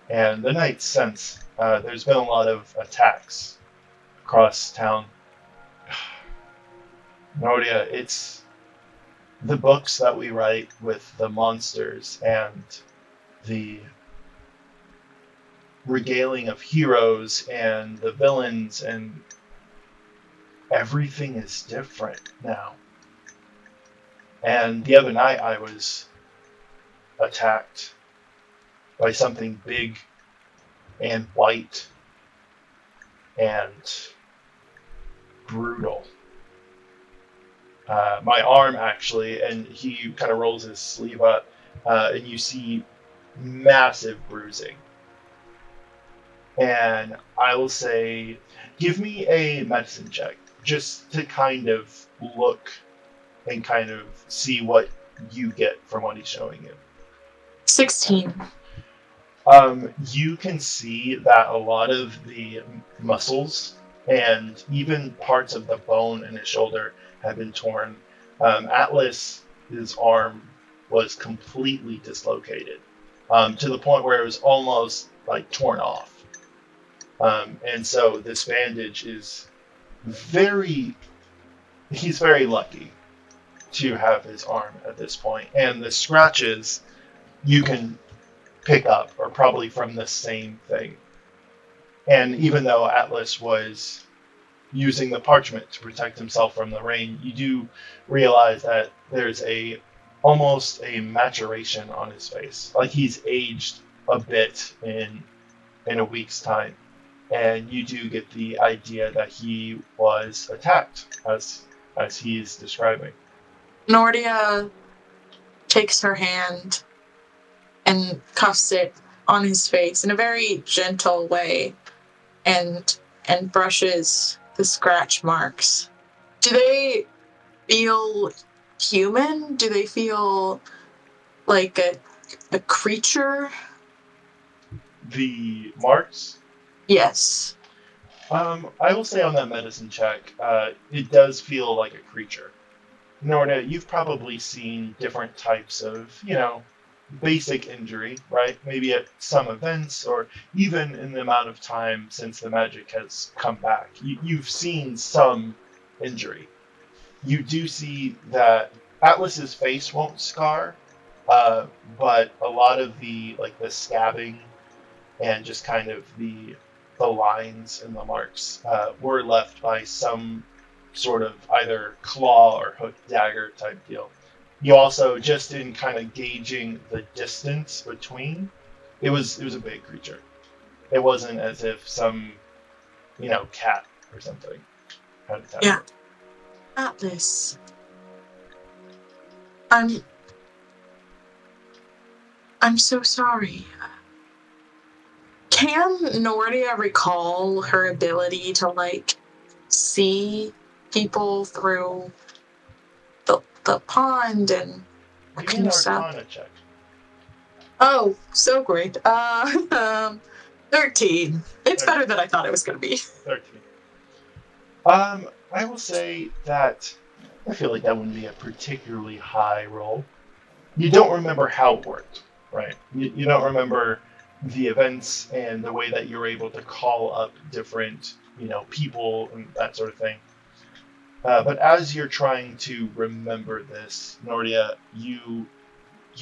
[SPEAKER 4] and the night since, there's been a lot of attacks across town. Nortia, it's the books that we write with the monsters and the regaling of heroes and the villains, and everything is different now. And the other night I was attacked by something big and white and brutal. My arm, actually, and he kind of rolls his sleeve up, and you see massive bruising. And I will say, give me a medicine check, just to kind of look and kind of see what you get from what he's showing you.
[SPEAKER 3] 16.
[SPEAKER 4] You can see that a lot of the muscles and even parts of the bone in his shoulder have been torn. Atlas's arm was completely dislocated, to the point where it was almost like torn off. And so this bandage is he's very lucky to have his arm at this point. And the scratches you can pick up are probably from the same thing. And even though Atlas was using the parchment to protect himself from the rain, you do realize that there's almost a maturation on his face. Like he's aged a bit in a week's time. And you do get the idea that he was attacked, as he's describing.
[SPEAKER 3] Nortia takes her hand and cuffs it on his face in a very gentle way and brushes the scratch marks. Do they feel human? Do they feel like a creature?
[SPEAKER 4] The marks?
[SPEAKER 3] Yes.
[SPEAKER 4] I will say on that medicine check, it does feel like a creature. Nortia, you've probably seen different types of, basic injury, right? Maybe at some events, or even in the amount of time since the magic has come back. You've seen some injury. You do see that Atlas's face won't scar, but a lot of the scabbing and just kind of the the lines and the marks were left by some sort of either claw or hook dagger type deal. You also, just in kind of gauging the distance between, it was a big creature. It wasn't as if some, cat or something had attacked.
[SPEAKER 3] Yeah. Atlas. I'm so sorry. Can Nortia recall her ability to, like, see people through the pond and that
[SPEAKER 4] Give me
[SPEAKER 3] kind
[SPEAKER 4] an
[SPEAKER 3] of stuff?
[SPEAKER 4] Arcana check.
[SPEAKER 3] Oh, so great. 13. It's better than I thought it was going to be.
[SPEAKER 4] 13. I will say that I feel like that wouldn't be a particularly high roll. You don't remember how it worked, right? You don't remember the events and the way that you're able to call up different, people and that sort of thing. But as you're trying to remember this, Nortia, you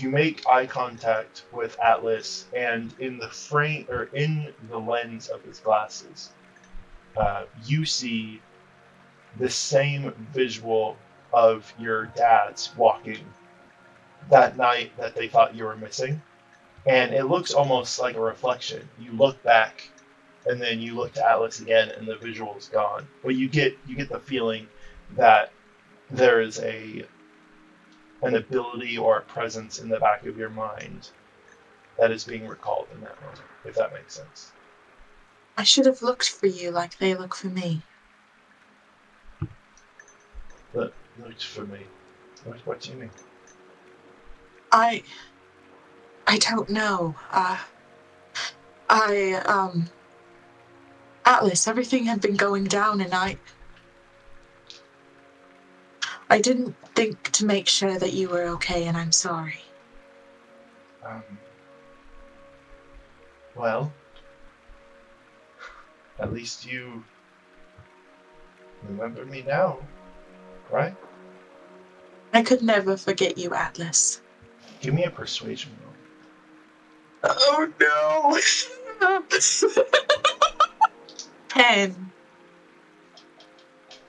[SPEAKER 4] make eye contact with Atlas, and in the frame or in the lens of his glasses, you see the same visual of your dad's walking that night that they thought you were missing, and it looks almost like a reflection. You look back, and then you look to Atlas again, and the visual is gone. But you get the feeling that there is an ability or a presence in the back of your mind that is being recalled in that moment, if that makes sense.
[SPEAKER 3] I should have looked for you like they look for me.
[SPEAKER 4] Looked for me? What do you mean?
[SPEAKER 3] I don't know. Atlas, everything had been going down, and I didn't think to make sure that you were okay, and I'm sorry.
[SPEAKER 4] Well, at least you remember me now, right?
[SPEAKER 3] I could never forget you, Atlas.
[SPEAKER 4] Give me a persuasion roll.
[SPEAKER 3] Oh no! 10.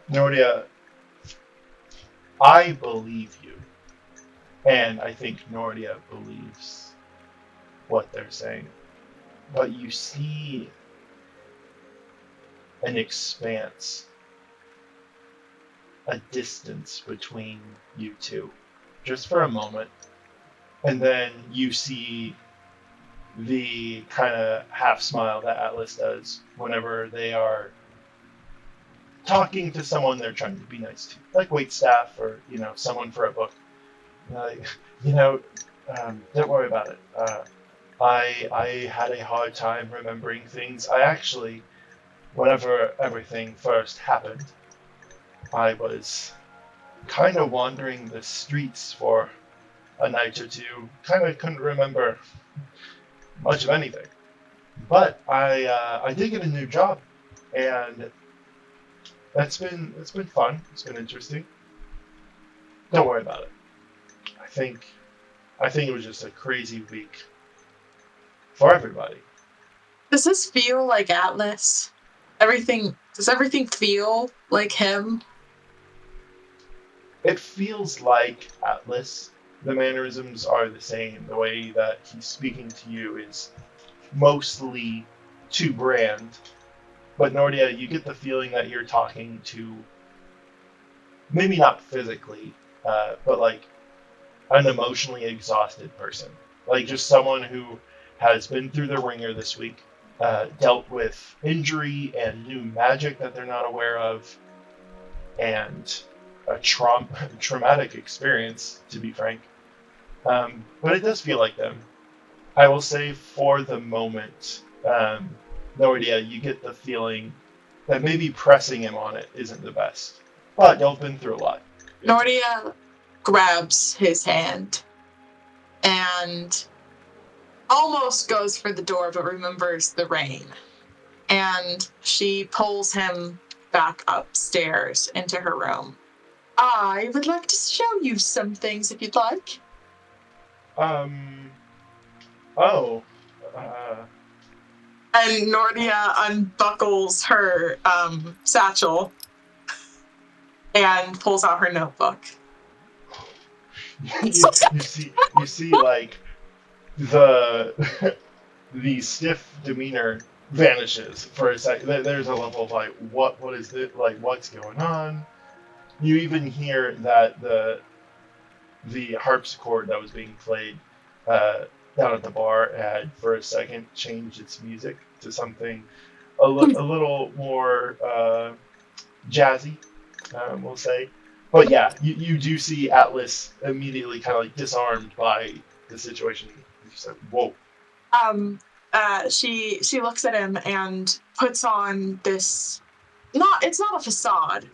[SPEAKER 4] Nortia, I believe you, and I think Nortia believes what they're saying. But you see an expanse, a distance between you two, just for a moment. And then you see the kind of half smile that Atlas does whenever they are talking to someone they're trying to be nice to, like waitstaff or someone for a book. Don't worry about it. I had a hard time remembering things. I actually, whenever everything first happened, I was kind of wandering the streets for a night or two. Kind of couldn't remember much of anything. But I did get a new job, and it's been fun. It's been interesting. Don't worry about it. I think it was just a crazy week for everybody.
[SPEAKER 3] Does this feel like Atlas? Does everything feel like him?
[SPEAKER 4] It feels like Atlas. The mannerisms are the same. The way that he's speaking to you is mostly to Brand. But Nortia, you get the feeling that you're talking to, maybe not physically, but like an emotionally exhausted person. Like just someone who has been through the ringer this week, dealt with injury and new magic that they're not aware of, and a traumatic experience, to be frank. But it does feel like them. I will say for the moment, Nortia, you get the feeling that maybe pressing him on it isn't the best. But y'all been through a lot.
[SPEAKER 3] Nortia grabs his hand and almost goes for the door, but remembers the rain. And she pulls him back upstairs into her room. I would like to show you some things if you'd like. And Nortia unbuckles her satchel and pulls out her notebook.
[SPEAKER 4] you see like the the stiff demeanor vanishes for a second. There's a level of like, what is it? Like, what's going on? You even hear that the harpsichord that was being played down at the bar had for a second changed its music to something a little more jazzy, we'll say. But yeah, you do see Atlas immediately kind of like disarmed by the situation. She's like, whoa.
[SPEAKER 3] She looks at him and puts on this. It's not a facade.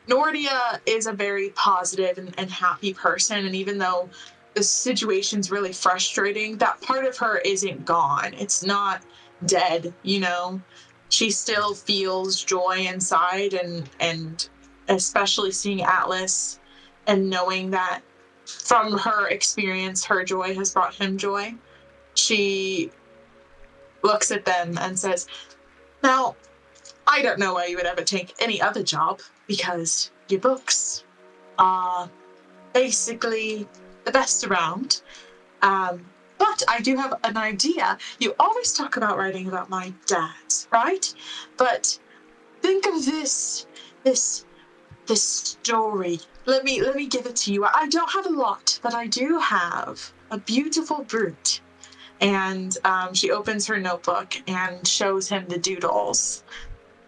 [SPEAKER 3] Nortia is a very positive and happy person, and even though the situation's really frustrating, that part of her isn't gone. It's not dead, She still feels joy inside, and especially seeing Atlas and knowing that from her experience, her joy has brought him joy. She looks at them and says, "Now, I don't know why you would ever take any other job, because your books are basically the best around. But I do have an idea. You always talk about writing about my dad, right? But think of this story. Let me give it to you. I don't have a lot, but I do have a beautiful brute." And she opens her notebook and shows him the doodles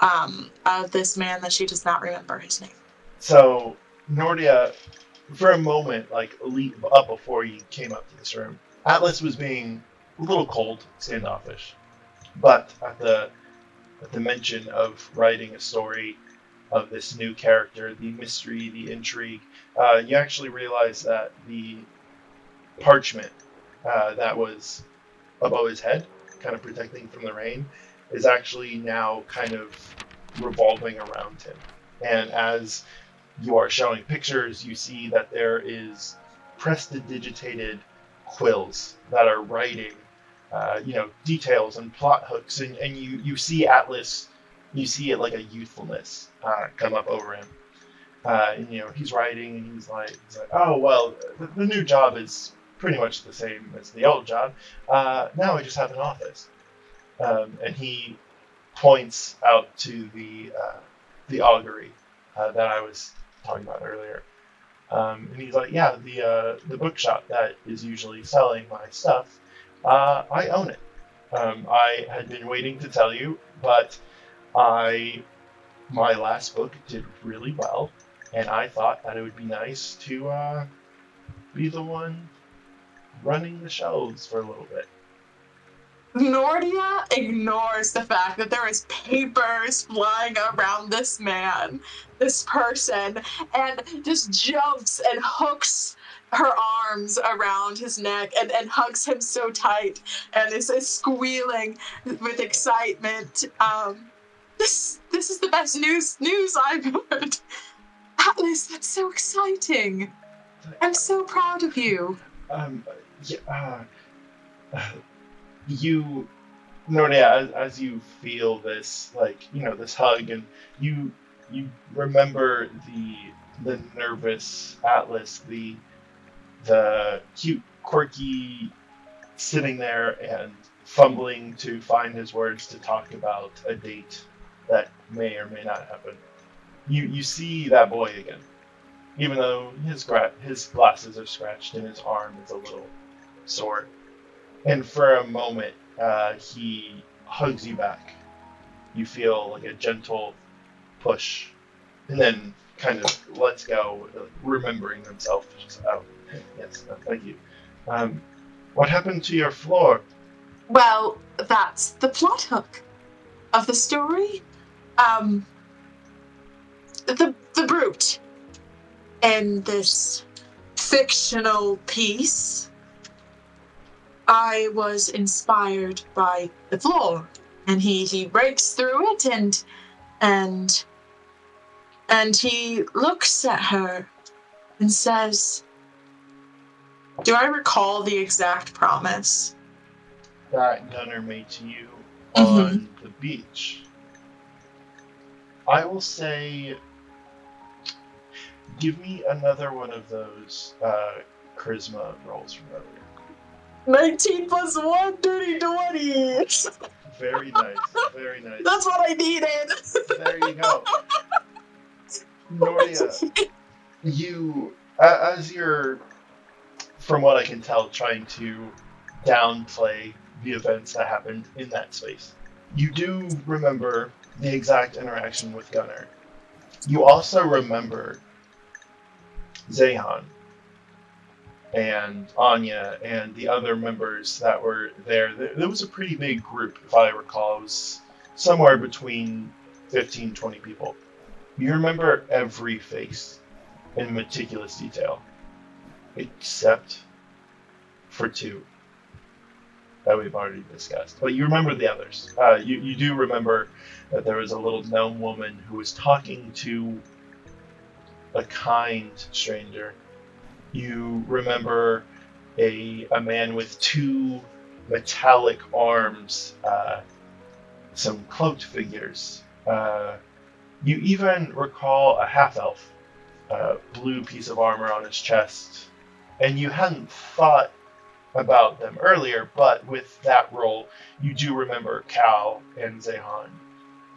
[SPEAKER 3] of this man that she does not remember his name.
[SPEAKER 4] So Nortia, for a moment, like a leap up before you came up to this room, Atlas was being a little cold, standoffish. But at the mention of writing a story of this new character, the mystery, the intrigue, you actually realize that the parchment that was above his head, kind of protecting from the rain, is actually now kind of revolving around him. And as you are showing pictures, you see that there is prestidigitated quills that are writing, details and plot hooks, and you see Atlas, you see it like a youthfulness come up over him. And he's writing, and he's like, oh well, the new job is pretty much the same as the old job. Now I just have an office. And he points out to the augury that I was talking about earlier. And he's like, yeah, the bookshop that is usually selling my stuff, I own it. I had been waiting to tell you, but my last book did really well, and I thought that it would be nice to be the one running the shelves for a little bit.
[SPEAKER 3] Nortia ignores the fact that there is papers flying around this man, this person, and just jumps and hooks her arms around his neck and hugs him so tight and is squealing with excitement. This is the best news I've heard. Atlas, that's so exciting. I'm so proud of you.
[SPEAKER 4] You, Nortia, as you feel this, this hug, and you remember the nervous Atlas, the cute, quirky, sitting there and fumbling to find his words to talk about a date that may or may not happen. You see that boy again, even though his glasses are scratched and his arm is a little sore. And for a moment, he hugs you back. You feel like a gentle push, and then kind of lets go, remembering himself. Just, oh, yes, thank you. What happened to your floor?
[SPEAKER 3] Well, that's the plot hook of the story. The brute in this fictional piece, I was inspired by the floor, and he breaks through it and he looks at her and says, do I recall the exact promise?
[SPEAKER 4] That Gunnar made to you on the beach. I will say, give me another one of those charisma rolls from earlier.
[SPEAKER 3] 19 plus 1, dirty 20.
[SPEAKER 4] Very nice. Very nice.
[SPEAKER 3] That's what I needed.
[SPEAKER 4] There you go. Nortia, you, as you're, from what I can tell, trying to downplay the events that happened in that space, you do remember the exact interaction with Gunnar. You also remember Zehan and Anya and the other members that were there. There was a pretty big group, if I recall. It was somewhere between 15, 20 people. You remember every face in meticulous detail, except for 2 that we've already discussed. But you remember the others. You do remember that there was a little gnome woman who was talking to a kind stranger. You remember a man with 2 metallic arms, some cloaked figures. You even recall a half-elf, blue piece of armor on his chest. And you hadn't thought about them earlier, but with that roll, you do remember Cal and Zehan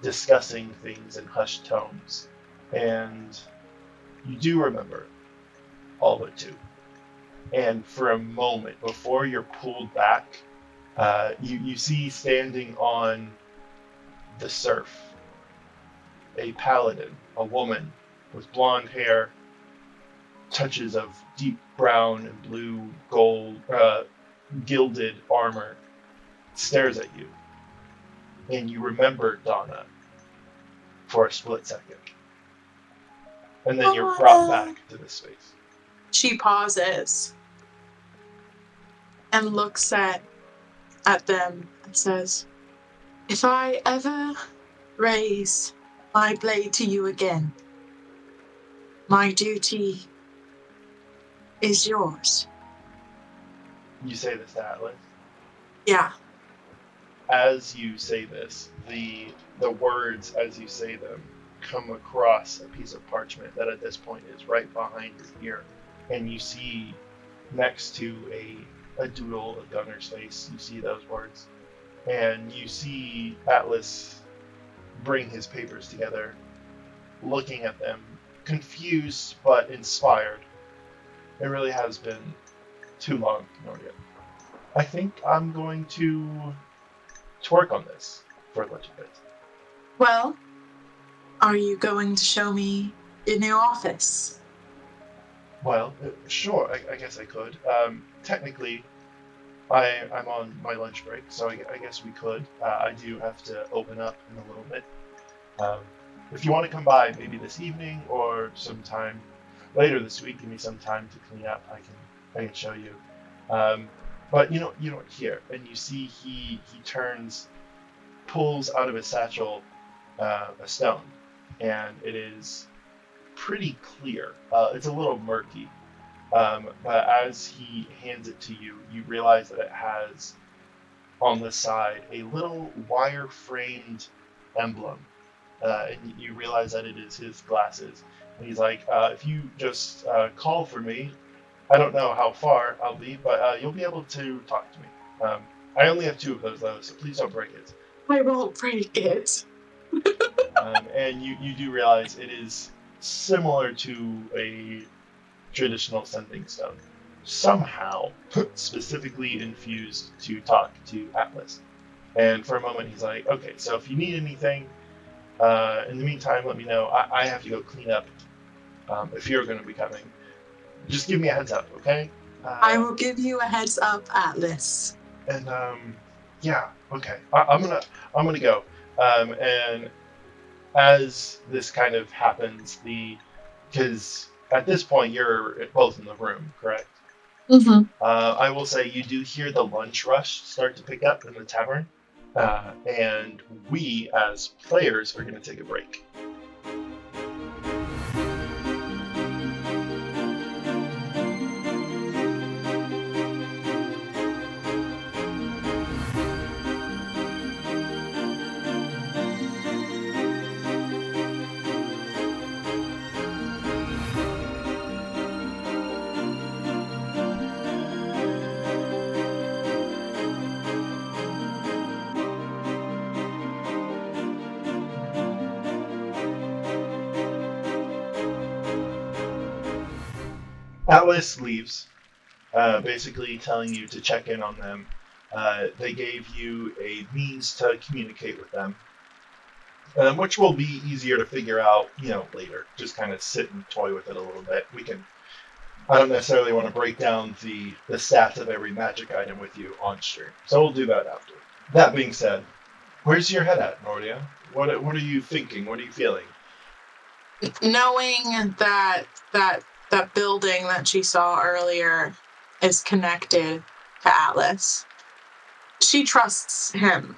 [SPEAKER 4] discussing things in hushed tones. And you do remember all but 2. And for a moment, before you're pulled back, you see standing on the surf a paladin, a woman with blonde hair, touches of deep brown and blue, gold, gilded armor, stares at you. And you remember Donna for a split second. And then you're brought back to this space.
[SPEAKER 3] She pauses and looks at them and says, "If I ever raise my blade to you again, my duty is yours."
[SPEAKER 4] You say this to Atlas?
[SPEAKER 3] Yeah.
[SPEAKER 4] As you say this, the words as you say them come across a piece of parchment that at this point is right behind his ear. And you see next to a doodle of Gunnar's face, you see those words. And you see Atlas bring his papers together, looking at them, confused but inspired. It really has been too long, Nortia. I think I'm going to work on this for a little bit.
[SPEAKER 3] Well, are you going to show me your new office?
[SPEAKER 4] Well, sure, I guess I could. Technically, I'm on my lunch break, so I guess we could. I do have to open up in a little bit. If you want to come by maybe this evening or sometime later this week, give me some time to clean up, I can show you. But you know what, here, and you see he pulls out of his satchel a stone, and it is pretty clear. It's a little murky, but as he hands it to you, you realize that it has on the side a little wire-framed emblem, and you realize that it is his glasses. And he's like, if you just call for me, I don't know how far I'll be, but you'll be able to talk to me. I only have 2 of those though, so please don't break it.
[SPEAKER 3] I won't break it.
[SPEAKER 4] And you do realize it is similar to a traditional sending stone, somehow specifically infused to talk to Atlas. And for a moment he's like, okay, so if you need anything, in the meantime, let me know. I have to go clean up. If you're going to be coming, just give me a heads up, okay?
[SPEAKER 3] I will give you a heads up, Atlas.
[SPEAKER 4] And yeah, okay. I'm gonna go. And as this kind of happens, because at this point you're both in the room, correct?
[SPEAKER 3] Mm-hmm.
[SPEAKER 4] I will say you do hear the lunch rush start to pick up in the tavern, and we as players are going to take a break. Atlas leaves, basically telling you to check in on them. They gave you a means to communicate with them, which will be easier to figure out, later. Just kind of sit and toy with it a little bit. I don't necessarily want to break down the stats of every magic item with you on stream, so we'll do that after. That being said, where's your head at, Nortia? What are you thinking? What are you feeling?
[SPEAKER 3] Knowing that building that she saw earlier is connected to Atlas, she trusts him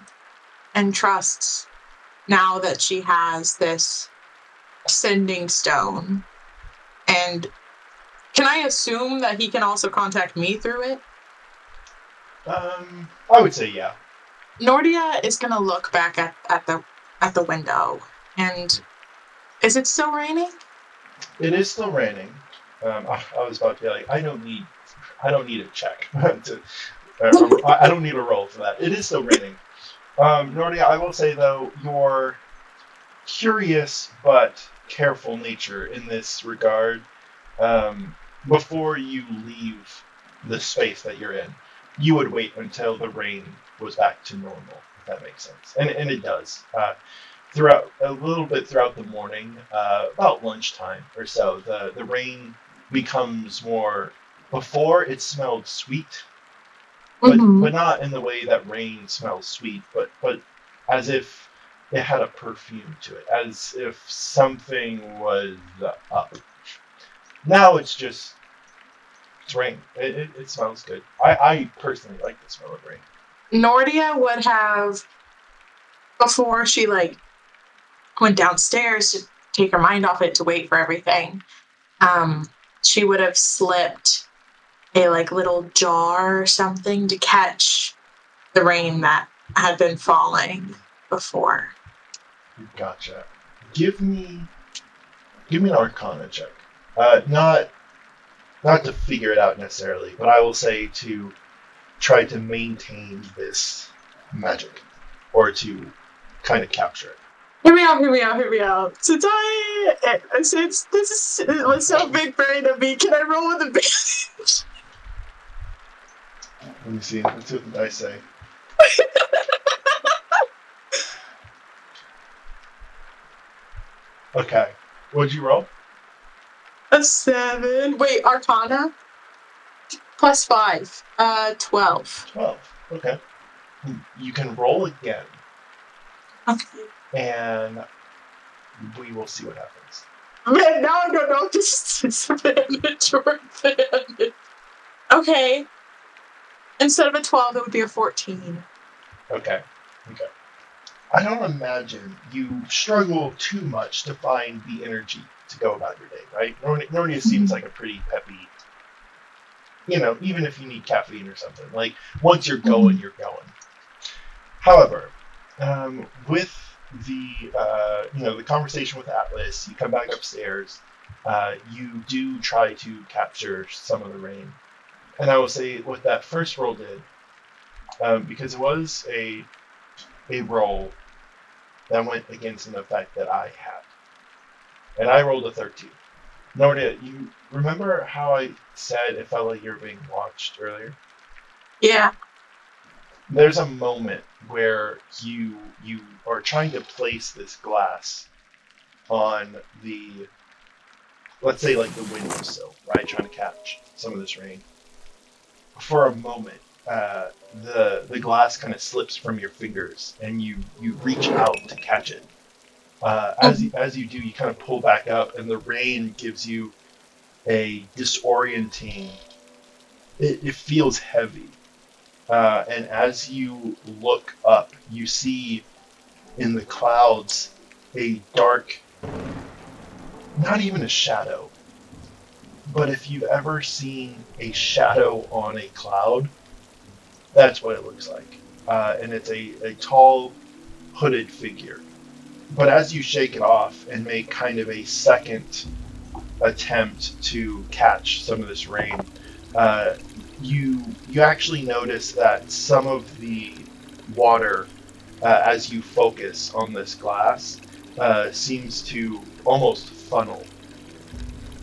[SPEAKER 3] and trusts now that she has this sending stone. And can I assume that he can also contact me through it?
[SPEAKER 4] I would say yeah.
[SPEAKER 3] Nortia is gonna look back at the window, and is it still raining?
[SPEAKER 4] It is still raining. I was about to be like, I don't need a check. I don't need a roll for that. It is still raining. Nortia, I will say though, your curious but careful nature in this regard, before you leave the space that you're in, you would wait until the rain was back to normal, if that makes sense. And it does. Throughout the morning, about lunchtime or so, the rain becomes more. Before it smelled sweet, but not in the way that rain smells sweet, but as if it had a perfume to it, as if something was up. Now it's rain. It smells good. I personally like the smell of rain.
[SPEAKER 3] Nortia would have, before she went downstairs to take her mind off it to wait for everything, she would have slipped a little jar or something to catch the rain that had been falling before.
[SPEAKER 4] Gotcha. Give me an Arcana check. Not to figure it out necessarily, but I will say to try to maintain this magic, or to kind of capture it.
[SPEAKER 3] Hear me out. Since this was so big brain of me, can I roll with advantage?
[SPEAKER 4] Let me see. Let's see what the dice say. Okay. What'd you roll?
[SPEAKER 3] A 7. Wait, Arcana? +5. 12.
[SPEAKER 4] 12. Okay. You can roll again.
[SPEAKER 3] Okay.
[SPEAKER 4] And we will see what happens.
[SPEAKER 3] Man, now I don't know if this is advantage or advantage. Okay. Instead of a 12, it would be a 14.
[SPEAKER 4] Okay. I don't imagine you struggle too much to find the energy to go about your day, right? Nortia seems like a pretty peppy, even if you need caffeine or something. Once you're going, you're going. However, with the conversation with Atlas, you come back upstairs, you do try to capture some of the rain. And I will say what that first roll did, because it was a roll that went against an effect that I had. And I rolled a 13. Nortia, you remember how I said it felt like you were being watched earlier?
[SPEAKER 3] Yeah.
[SPEAKER 4] There's a moment where you are trying to place this glass on the, let's say the windowsill, right? Trying to catch some of this rain. For a moment, the glass kind of slips from your fingers, and you reach out to catch it. As you do, you kind of pull back up, and the rain gives you a disorienting. It feels heavy, and as you look up, you see in the clouds a dark, not even a shadow, but if you've ever seen a shadow on a cloud, that's what it looks like. And it's a tall, hooded figure. But as you shake it off and make kind of a second attempt to catch some of this rain, you actually notice that some of the water, as you focus on this glass, seems to almost funnel.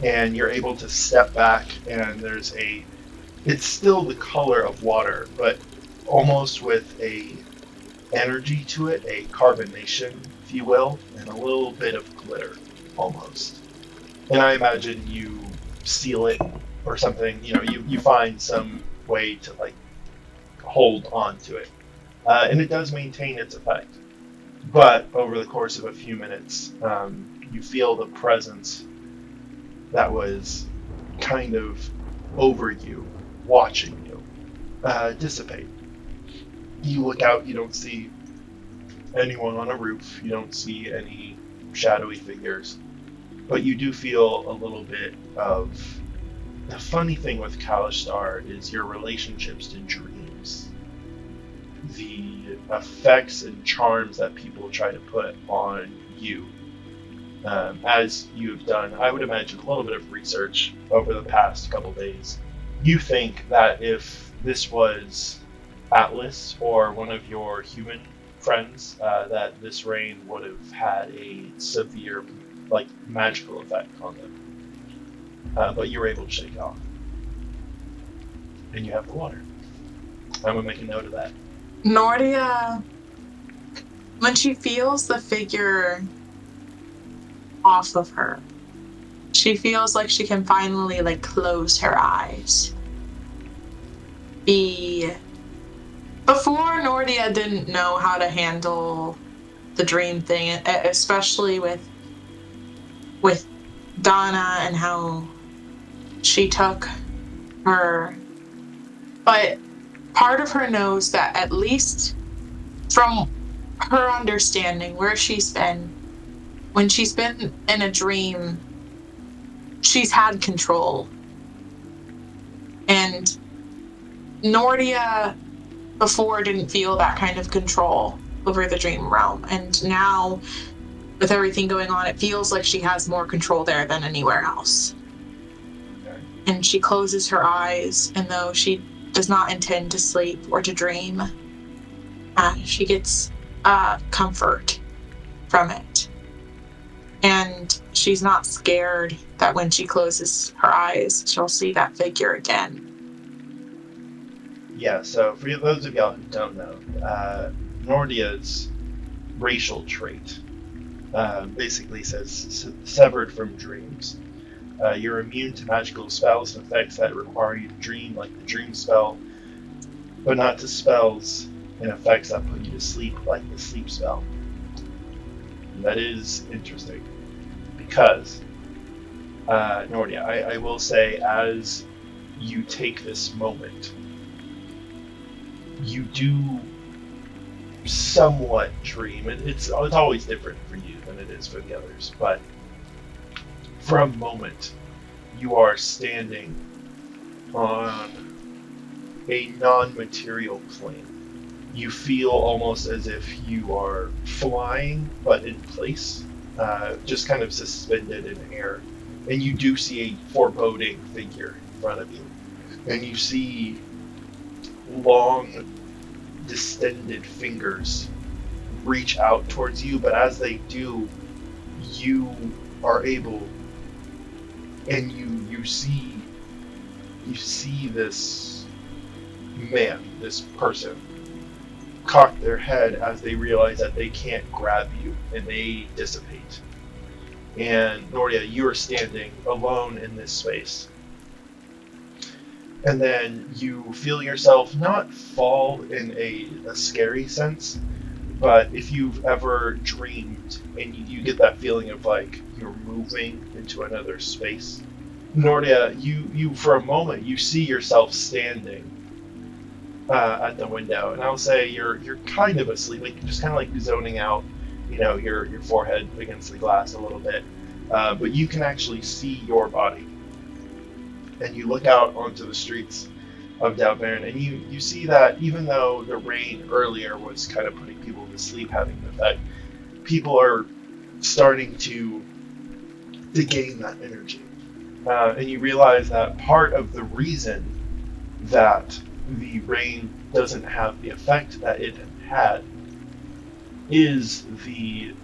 [SPEAKER 4] and you're able to step back, and it's still the color of water, but almost with a energy to it, a carbonation, if you will, and a little bit of glitter, almost. And I imagine you seal it or something, you find some way to like hold on to it. And it does maintain its effect. But over the course of a few minutes, you feel the presence that was kind of over you, watching you, dissipate. You look out, you don't see anyone on a roof, you don't see any shadowy figures, but you do feel a little bit of... The funny thing with Kalishtar is your relationships to dreams. The effects and charms that people try to put on you. As you've done, I would imagine, a little bit of research over the past couple days, you think that if this was Atlas or one of your human friends, that this rain would have had a severe, like, magical effect on them. But you were able to shake it off. And you have the water. I'm gonna make a note of that.
[SPEAKER 3] Nortia, when she feels the figure off of her, she feels like she can finally like close her eyes. Before Nortia didn't know how to handle the dream thing, especially with Donna and how she took her. But part of her knows that, at least from her understanding, where she's been, when she's been in a dream, she's had control. And Nortia before didn't feel that kind of control over the dream realm. And now, with everything going on, it feels like she has more control there than anywhere else.
[SPEAKER 4] Okay.
[SPEAKER 3] And she closes her eyes, and though she does not intend to sleep or to dream, she gets comfort from it. And she's not scared that when she closes her eyes, she'll see that figure again.
[SPEAKER 4] Yeah, so for those of y'all who don't know, Nortia's racial trait basically says severed from dreams. You're immune to magical spells and effects that require you to dream, like the dream spell, but not to spells and effects that put you to sleep, like the sleep spell. And that is interesting, because Nortia, I will say, as you take this moment, you do somewhat dream. It's always different for you than it is for the others, but for a moment, you are standing on a non-material plane. You feel almost as if you are flying, but in place, just kind of suspended in air. And you do see a foreboding figure in front of you. And you see long, distended fingers reach out towards you, but as they do, you are able, and you see this man, this person, cock their head as they realize that they can't grab you, and they dissipate. And Nortia, you are standing alone in this space. And then you feel yourself not fall in a scary sense, but if you've ever dreamed and you get that feeling of like you're moving into another space, Nortia, you for a moment, you see yourself standing at the window, and I'll say you're kind of asleep, like just kind of like zoning out, your forehead against the glass a little bit, but you can actually see your body. And you look out onto the streets of D'aowVern, and you see that even though the rain earlier was kind of putting people to sleep, having an effect, people are starting to gain that energy. And you realize that part of the reason that the rain doesn't have the effect that it had is the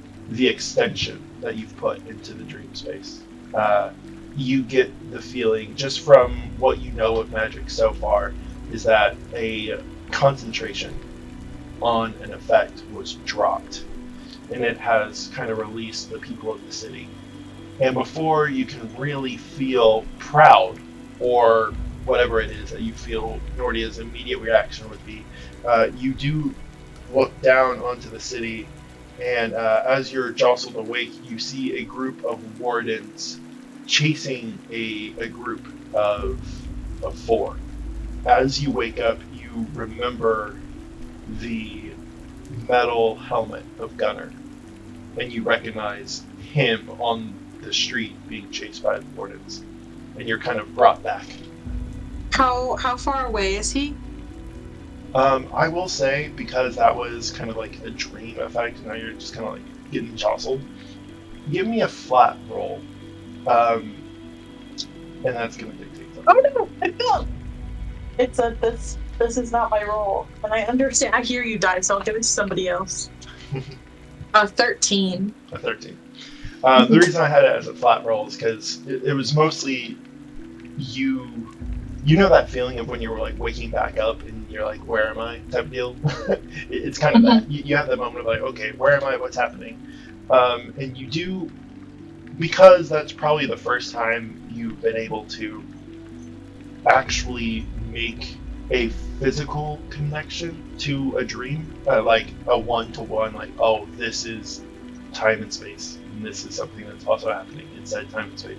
[SPEAKER 4] extension that you've put into the dream space. you get the feeling, just from what you know of magic so far, is that a concentration on an effect was dropped, and it has kind of released the people of the city. And before you can really feel proud, or whatever it is that you feel Nortia's immediate reaction would be, you do look down onto the city, and as you're jostled awake, you see a group of wardens chasing a group of 4. As you wake up, you remember the metal helmet of Gunnar, and you recognize him on the street being chased by the wardens, and you're kind of brought back.
[SPEAKER 3] How far away is he?
[SPEAKER 4] I will say, because that was kind of like a dream effect, and now you're just kind of like getting jostled, give me a flat roll. And that's going to dictate something.
[SPEAKER 3] Oh no, I feel it's a this is not my role. And I understand. I hear you die, so I'll give it to somebody else. 13.
[SPEAKER 4] A 13. The reason I had it as a flat roll is because it was mostly you know that feeling of when you were like waking back up and you're like, where am I, type of deal. It's kind of that. You have that moment of like, okay, where am I, what's happening? And you do, because that's probably the first time you've been able to actually make a physical connection to a dream, like a one-to-one, like, oh, this is time and space, and this is something that's also happening inside time and space.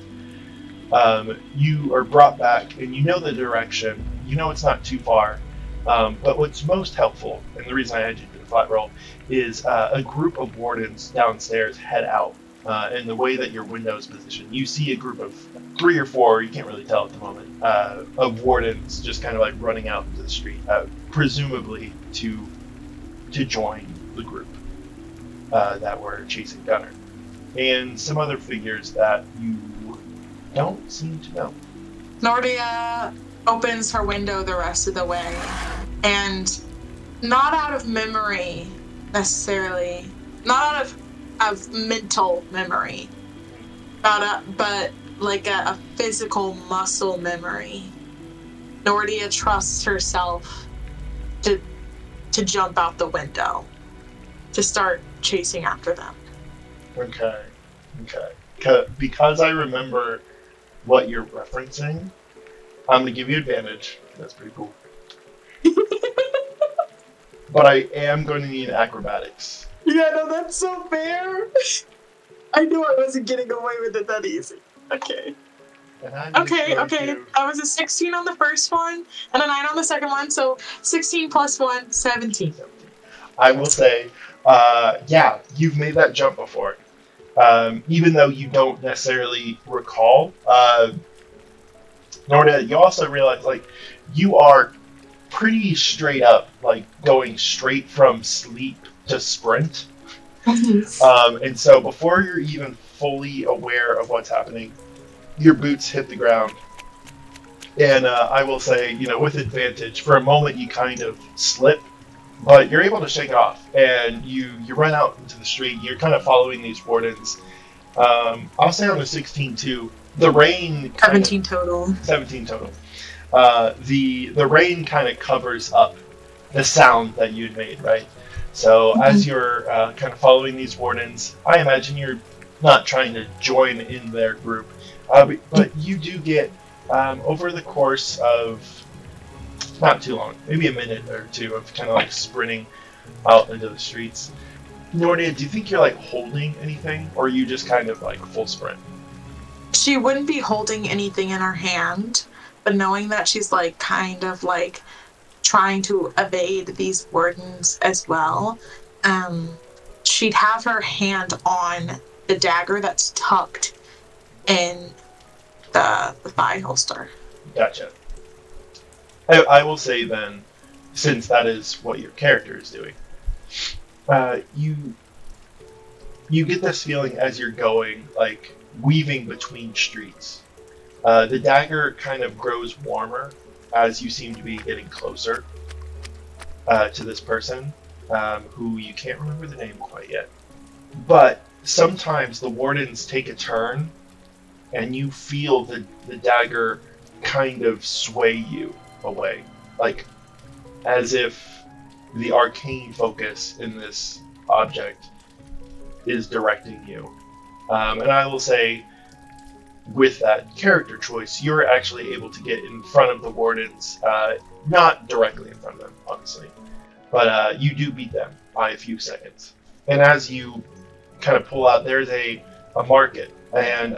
[SPEAKER 4] You are brought back, and you know the direction, you know it's not too far, but what's most helpful, and the reason I had you do the flat roll, is a group of wardens downstairs head out. And the way that your window is positioned, you see a group of 3 or 4, you can't really tell at the moment, of wardens just kind of like running out into the street, presumably to join the group that were chasing Gunnar. And some other figures that you don't seem to know.
[SPEAKER 3] Nortia opens her window the rest of the way, and not out of memory necessarily, not out of mental memory, but like a physical muscle memory. Nortia trusts herself to jump out the window, to start chasing after them.
[SPEAKER 4] Okay. Because I remember what you're referencing, I'm gonna give you advantage. That's pretty cool. But I am going to need acrobatics.
[SPEAKER 3] Yeah, no, that's so fair. I knew I wasn't getting away with it that easy. Okay. Okay. I was a 16 on the first one, and a 9 on the second one, so 16 plus 1, 17.
[SPEAKER 4] I will say, yeah, you've made that jump before. Even though you don't necessarily recall, Nortia, you also realize, like, you are pretty straight up, like, going straight from sleep to sprint. And so before you're even fully aware of what's happening, your boots hit the ground. And I will say, with advantage, for a moment you kind of slip, but you're able to shake it off, and you run out into the street. You're kind of following these wardens. I'll say on the 16 too. The rain.
[SPEAKER 3] 17 total.
[SPEAKER 4] 17 total. The rain kind of covers up the sound that you'd made, right? So as you're kind of following these wardens, I imagine you're not trying to join in their group, but you do get over the course of not too long, maybe a minute or two of kind of like sprinting out into the streets. Nortia, do you think you're like holding anything, or are you just kind of like full sprint?
[SPEAKER 3] She wouldn't be holding anything in her hand, but knowing that she's like kind of like trying to evade these wardens as well, she'd have her hand on the dagger that's tucked in the thigh holster.
[SPEAKER 4] Gotcha. I will say then, since that is what your character is doing, you get this feeling as you're going, like weaving between streets. The dagger kind of grows warmer as you seem to be getting closer to this person, who you can't remember the name quite yet. But sometimes the wardens take a turn and you feel the dagger kind of sway you away, like as if the arcane focus in this object is directing you. And I will say, with that character choice, you're actually able to get in front of the wardens, not directly in front of them, obviously, but you do beat them by a few seconds. And as you kind of pull out, there's a market, and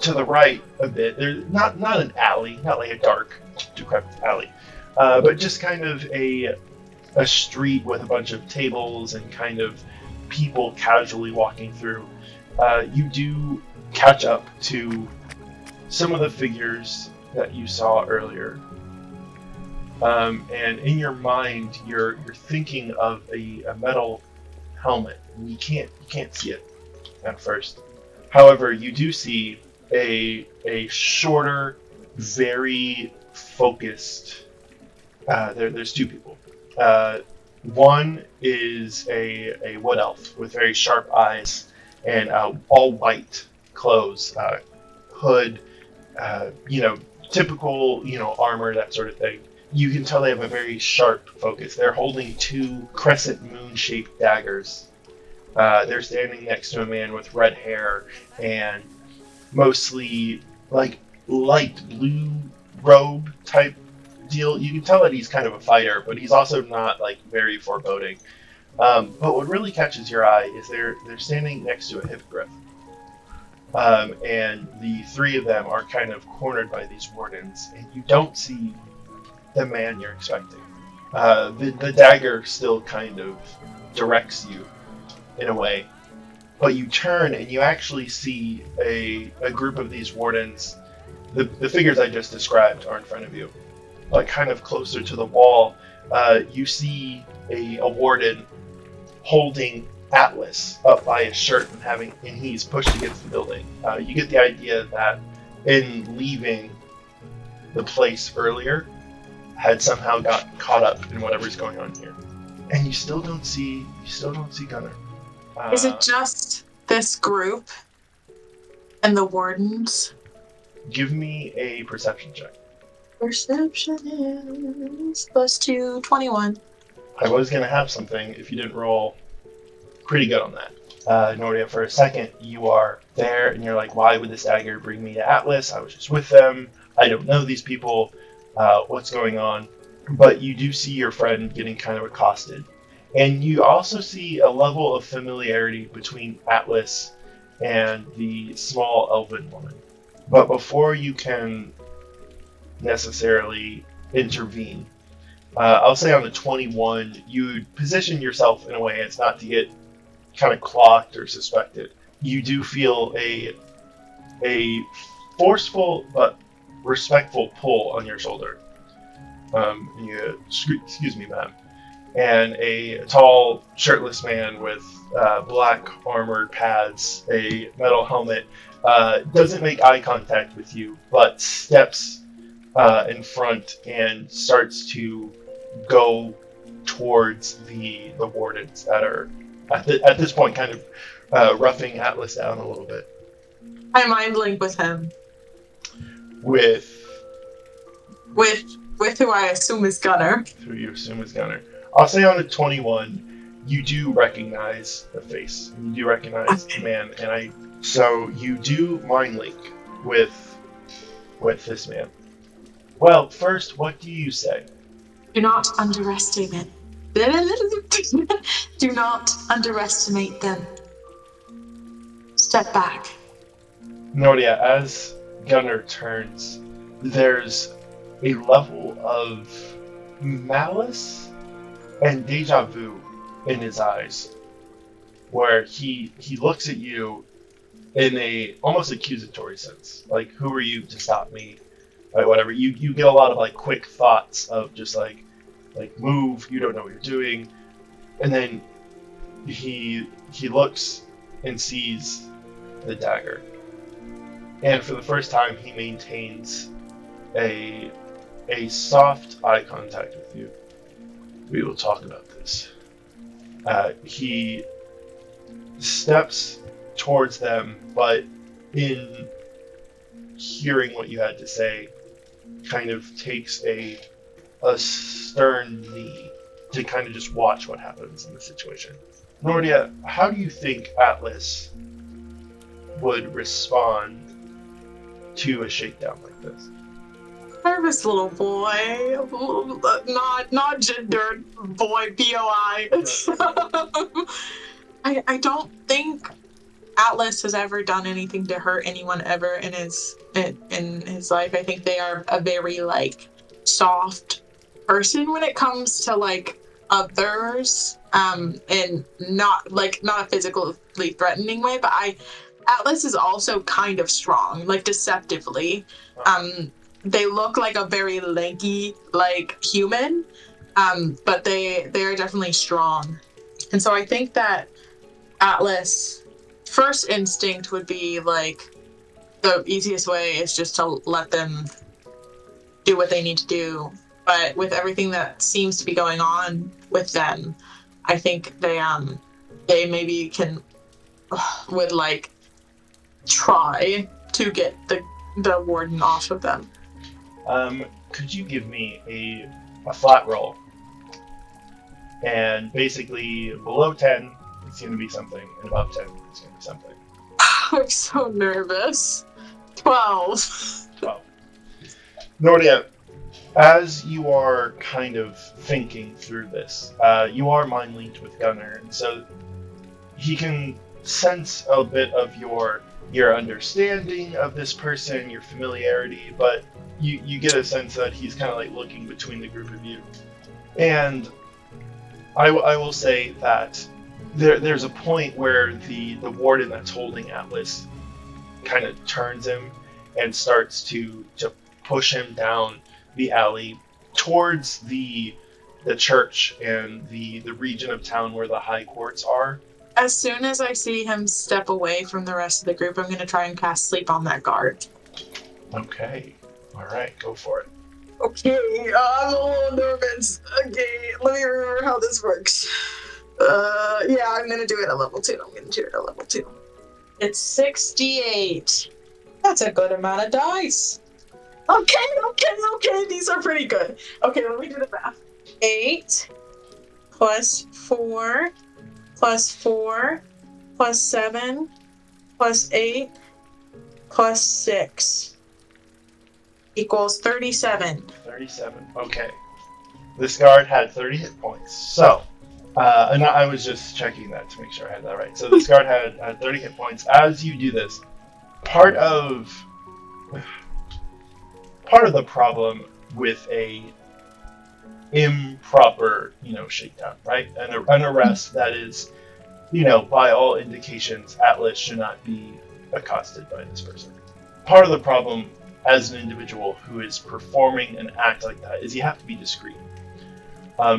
[SPEAKER 4] to the right a bit, there's not an alley, not like a dark, decrepit alley, but just kind of a street with a bunch of tables and kind of people casually walking through. You do catch up to some of the figures that you saw earlier, and in your mind, you're thinking of a metal helmet. You can't see it at first. However, you do see a shorter, very focused. There's two people. One is a wood elf with very sharp eyes and all white clothes, hood, typical, armor, that sort of thing. You can tell they have a very sharp focus. They're holding two crescent moon-shaped daggers. They're standing next to a man with red hair and mostly like light blue robe type deal. You can tell that he's kind of a fighter, but he's also not like very foreboding. But what really catches your eye is they're standing next to a hippogriff. And the three of them are kind of cornered by these wardens, and you don't see the man you're expecting. The dagger still kind of directs you in a way, but you turn and you actually see a group of these wardens. The figures I just described are in front of you, but kind of closer to the wall. You see a warden holding Atlas up by his shirt and he's pushed against the building. You get the idea that in leaving the place earlier, had somehow got caught up in whatever's going on here, and you still don't see Gunnar.
[SPEAKER 3] Is it just this group and the wardens?
[SPEAKER 4] Give me a perception check.
[SPEAKER 3] Perception is +2, 21.
[SPEAKER 4] I was gonna have something if you didn't roll pretty good on that. Nortia, for a second, you are there and you're like, why would this dagger bring me to Atlas? I was just with them. I don't know these people. What's going on? But you do see your friend getting kind of accosted. And you also see a level of familiarity between Atlas and the small elven woman. But before you can necessarily intervene, I'll say on the 21, you position yourself in a way as not to get kind of clocked or suspected. You do feel a forceful but respectful pull on your shoulder. Excuse me, ma'am. And a tall, shirtless man with black armored pads, a metal helmet, doesn't make eye contact with you, but steps in front and starts to go towards the wardens that are at this point kind of roughing Atlas down a little bit.
[SPEAKER 3] I mind link with him.
[SPEAKER 4] With
[SPEAKER 3] who I assume is Gunnar.
[SPEAKER 4] Who you assume is Gunnar. I'll say on the 21, you do recognize the face. You do recognize the man, and so you do mind link with this man. Well, first, what do you say?
[SPEAKER 3] Do not underestimate. Do not underestimate them. Step back.
[SPEAKER 4] Nortia, as Gunnar turns, there's a level of malice and deja vu in his eyes, where he looks at you in a almost accusatory sense, like, who are you to stop me, like whatever. You get a lot of like quick thoughts of just like move, you don't know what you're doing, and then he looks and sees the dagger, and for the first time he maintains a soft eye contact with you. We will talk about this. He steps towards them, but in hearing what you had to say kind of takes a stern knee to kind of just watch what happens in the situation. Nortia, how do you think Atlas would respond to a shakedown like this?
[SPEAKER 3] Nervous little boy, not gendered boy, BOI. I don't think Atlas has ever done anything to hurt anyone ever in his life. I think they are a very like soft person when it comes to like others, and not a physically threatening way. But Atlas is also kind of strong, like deceptively. They look like a very lanky like human, but they are definitely strong, and so I think that Atlas' first instinct would be like the easiest way is just to let them do what they need to do. But with everything that seems to be going on with them, I think they maybe would like try to get the warden off of them.
[SPEAKER 4] Could you give me a flat roll? And basically below 10, it's going to be something, and above 10, it's going to be something.
[SPEAKER 3] I'm so nervous. 12.
[SPEAKER 4] 12. Nortia, as you are kind of thinking through this, you are mind linked with Gunnar, and so he can sense a bit of your understanding of this person, your familiarity, but you get a sense that he's kind of like looking between the group of you. And I will say that there's a point where the warden that's holding Atlas kind of turns him and starts to push him down the alley towards the church and the region of town where the high courts are.
[SPEAKER 3] As soon as I see him step away from the rest of the group, I'm going to try and cast Sleep on that guard.
[SPEAKER 4] Okay. All right, go for it.
[SPEAKER 3] Okay, I'm a little nervous. Okay, let me remember how this works. Yeah, I'm going to do it at level 2. It's 68. That's a good amount of dice. Okay, these are pretty good. Okay, let me do the math. 8 plus 4 plus 4 plus 7 plus 8 plus 6 equals 37.
[SPEAKER 4] 37. Okay. This guard had 30 hit points. So, and I was just checking that to make sure I had that right. So this guard had 30 hit points. As you do this, part of the problem with a improper, shakedown, right? An arrest that is, by all indications, Atlas should not be accosted by this person. Part of the problem as an individual who is performing an act like that is you have to be discreet.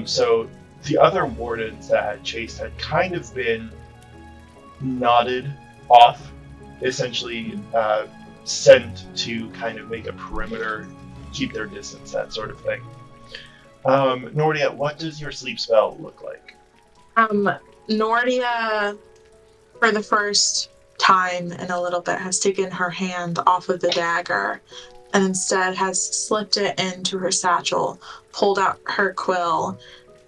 [SPEAKER 4] So the other wardens that had chased had kind of been nodded off, essentially sent to kind of make a perimeter, keep their distance, that sort of thing. Nortia, what does your sleep spell look like?
[SPEAKER 3] Nortia, for the first time in a little bit, has taken her hand off of the dagger and instead has slipped it into her satchel, pulled out her quill,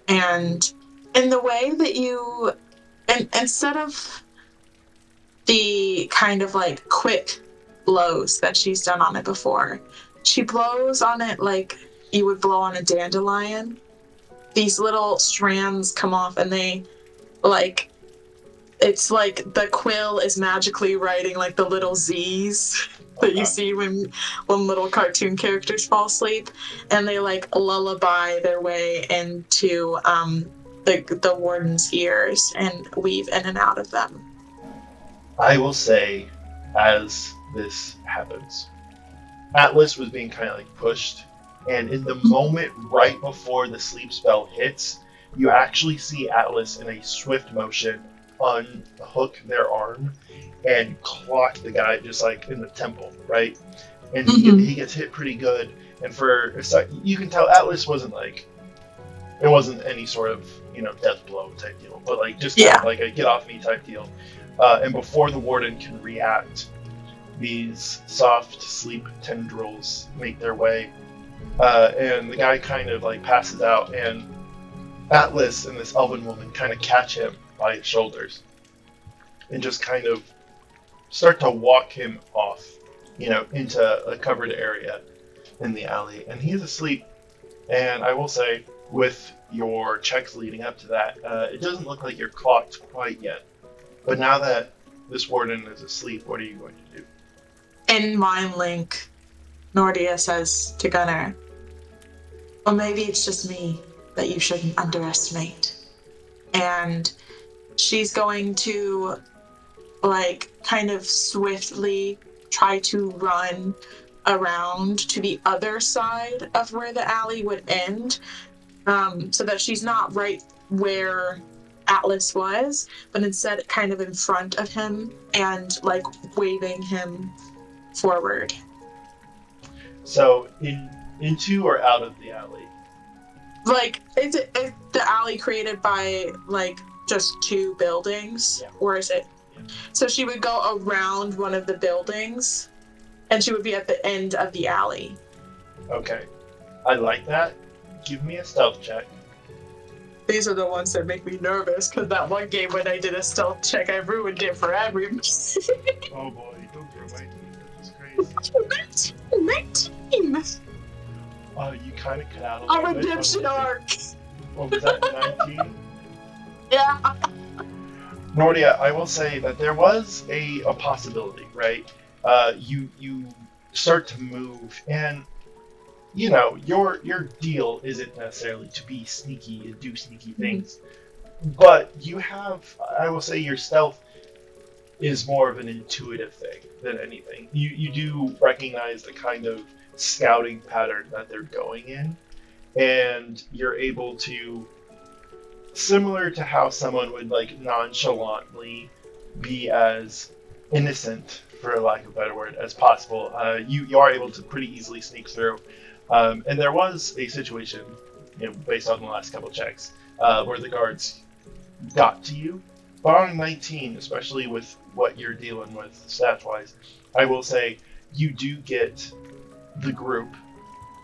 [SPEAKER 3] and in the way that instead of the kind of like quick blows that she's done on it before, she blows on it like you would blow on a dandelion. These little strands come off and they like, it's like the quill is magically writing like the little Z's that you see when little cartoon characters fall asleep, and they like lullaby their way into the warden's ears and weave in and out of them.
[SPEAKER 4] I will say, as this happens, Atlas was being kind of like pushed, and in the moment right before the sleep spell hits, you actually see Atlas in a swift motion unhook their arm and clock the guy just like in the temple, right? And he gets hit pretty good, and for a second you can tell Atlas wasn't any sort of death blow type deal, but like just kind of like a get off me type deal. And before the warden can react, these soft sleep tendrils make their way, and the guy kind of like passes out, and Atlas and this elven woman kind of catch him by his shoulders and just kind of start to walk him off, into a covered area in the alley. And he's asleep. And I will say, with your checks leading up to that, it doesn't look like you're clocked quite yet. But now that this warden is asleep, what are you going to do?
[SPEAKER 3] In Mind Link, Nortia says to Gunnar, "Well, maybe it's just me that you shouldn't underestimate." And she's going to, kind of swiftly try to run around to the other side of where the alley would end, so that she's not right where Atlas was, but instead kind of in front of him and waving him forward.
[SPEAKER 4] So into or out of the alley?
[SPEAKER 3] Is it the alley created by just two buildings?
[SPEAKER 4] Yeah.
[SPEAKER 3] Or is it?
[SPEAKER 4] Yeah.
[SPEAKER 3] So she would go around one of the buildings and she would be at the end of the alley.
[SPEAKER 4] Okay. I like that. Give me a stealth check.
[SPEAKER 3] These are the ones that make me nervous, because that one game when I did a stealth check, I ruined it for everybody.
[SPEAKER 4] Oh boy, don't remind me. That was crazy.
[SPEAKER 3] 19!
[SPEAKER 4] Oh, you kind of cut out a
[SPEAKER 3] A
[SPEAKER 4] little bit.
[SPEAKER 3] redemption arc!
[SPEAKER 4] What was that, 19?
[SPEAKER 3] Yeah.
[SPEAKER 4] Nortia, I will say that there was a possibility, right? You start to move, and your deal isn't necessarily to be sneaky and do sneaky things, but you have, I will say, your stealth is more of an intuitive thing than anything. You do recognize the kind of scouting pattern that they're going in, and you're able to, similar to how someone would nonchalantly be as innocent, for lack of a better word, as possible, you are able to pretty easily sneak through. And there was a situation, based on the last couple checks, where the guards got to you. But on a 19, especially with what you're dealing with stats-wise, I will say you do get the group.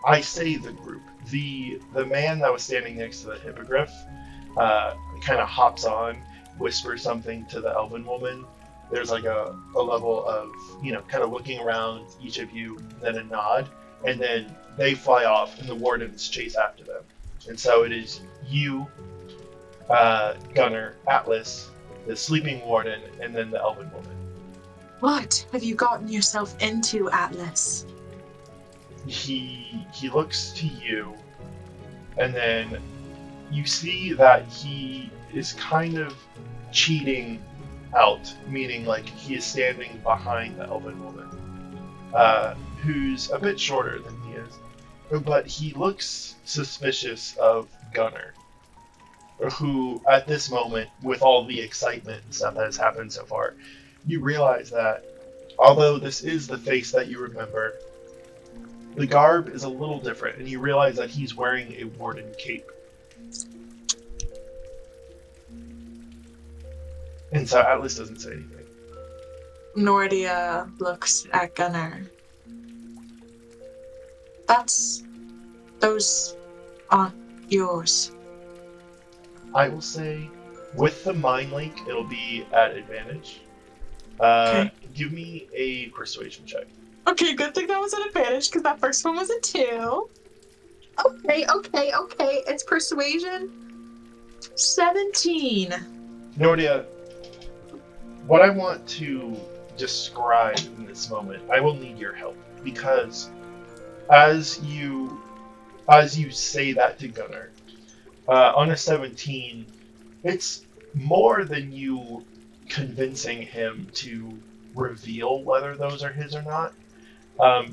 [SPEAKER 4] I say the group. The man that was standing next to the hippogriff kind of hops on, whispers something to the elven woman. There's a level of, kind of looking around each of you, then a nod, and then they fly off and the wardens chase after them. And so it is you, Gunnar, Atlas, the sleeping warden, and then the elven woman.
[SPEAKER 3] What have you gotten yourself into, Atlas?
[SPEAKER 4] He looks to you, and then you see that he is kind of cheating out, meaning he is standing behind the elven woman, who's a bit shorter than he is, but he looks suspicious of Gunnar, who at this moment, with all the excitement and stuff that has happened so far, you realize that although this is the face that you remember, the garb is a little different, and you realize that he's wearing a warden cape. And so Atlas doesn't say anything.
[SPEAKER 3] Nortia looks at Gunnar. Those aren't yours.
[SPEAKER 4] I will say, with the mind link, it'll be at advantage.
[SPEAKER 3] Okay.
[SPEAKER 4] Give me a persuasion check.
[SPEAKER 3] Okay, good thing that was an advantage, because that first one was a 2. Okay. It's persuasion. 17.
[SPEAKER 4] Nortia, what I want to describe in this moment, I will need your help, because as you say that to Gunnar, on a 17, it's more than you convincing him to reveal whether those are his or not.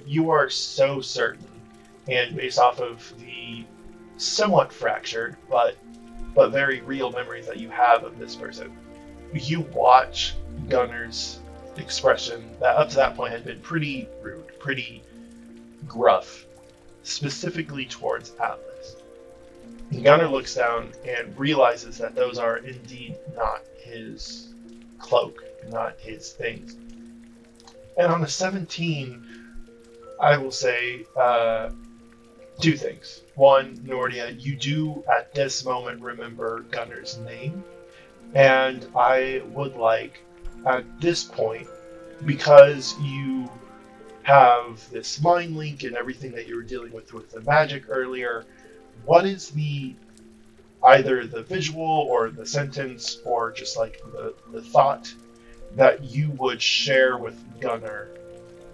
[SPEAKER 4] You are so certain, and based off of the somewhat fractured but very real memories that you have of this person, you watch Gunnar's expression that up to that point had been pretty rude, pretty gruff, specifically towards Atlas. And Gunnar looks down and realizes that those are indeed not his cloak, not his things. And on a 17, I will say two things. One, Nortia, you do at this moment remember Gunnar's name. And I would like, at this point, because you have this mind link and everything that you were dealing with the magic earlier, what is either the visual or the sentence or just like the thought that you would share with Gunnar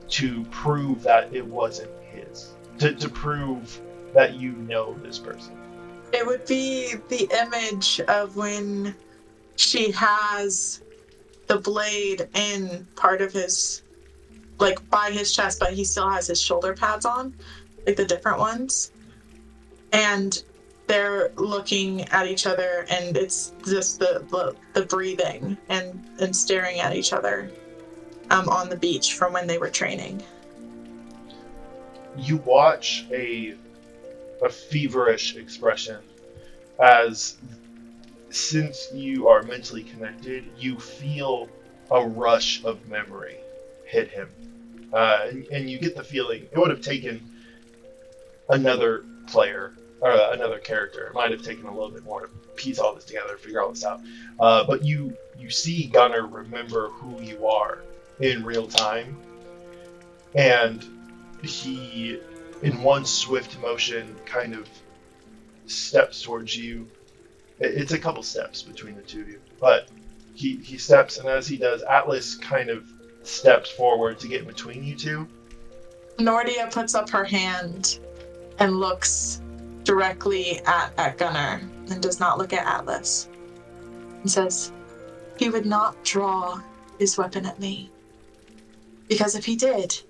[SPEAKER 4] to prove that it wasn't his? To prove that you know this person?
[SPEAKER 3] It would be the image of when she has the blade in part of his, like by his chest, but he still has his shoulder pads on, like the different ones. And they're looking at each other, and it's just the breathing and staring at each other on the beach from when they were training.
[SPEAKER 4] You watch a feverish expression as, since you are mentally connected, you feel a rush of memory hit him. And you get the feeling it would have taken another player or another character. It might have taken a little bit more to piece all this together, figure all this out. But you see Gunnar remember who you are in real time, and he, in one swift motion, kind of steps towards you. It's a couple steps between the two of you, but he steps, and as he does, Atlas kind of steps forward to get between you two.
[SPEAKER 3] Nortia puts up her hand and looks directly at Gunnar and does not look at Atlas and says, "He would not draw his weapon at me, because if he did,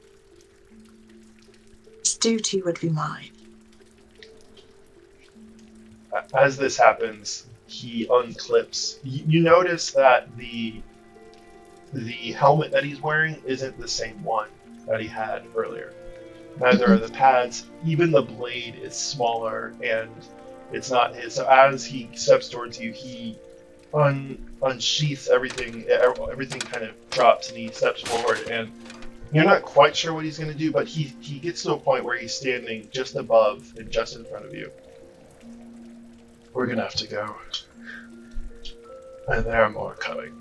[SPEAKER 3] his duty would be mine."
[SPEAKER 4] As this happens, he unclips. You notice that the helmet that he's wearing isn't the same one that he had earlier. Neither are the pads. Even the blade is smaller, and it's not his. So as he steps towards you, he unsheaths everything. Everything kind of drops, and he steps forward. And you're not quite sure what he's going to do, but he gets to a point where he's standing just above and just in front of you. "We're going to have to go. And there are more coming."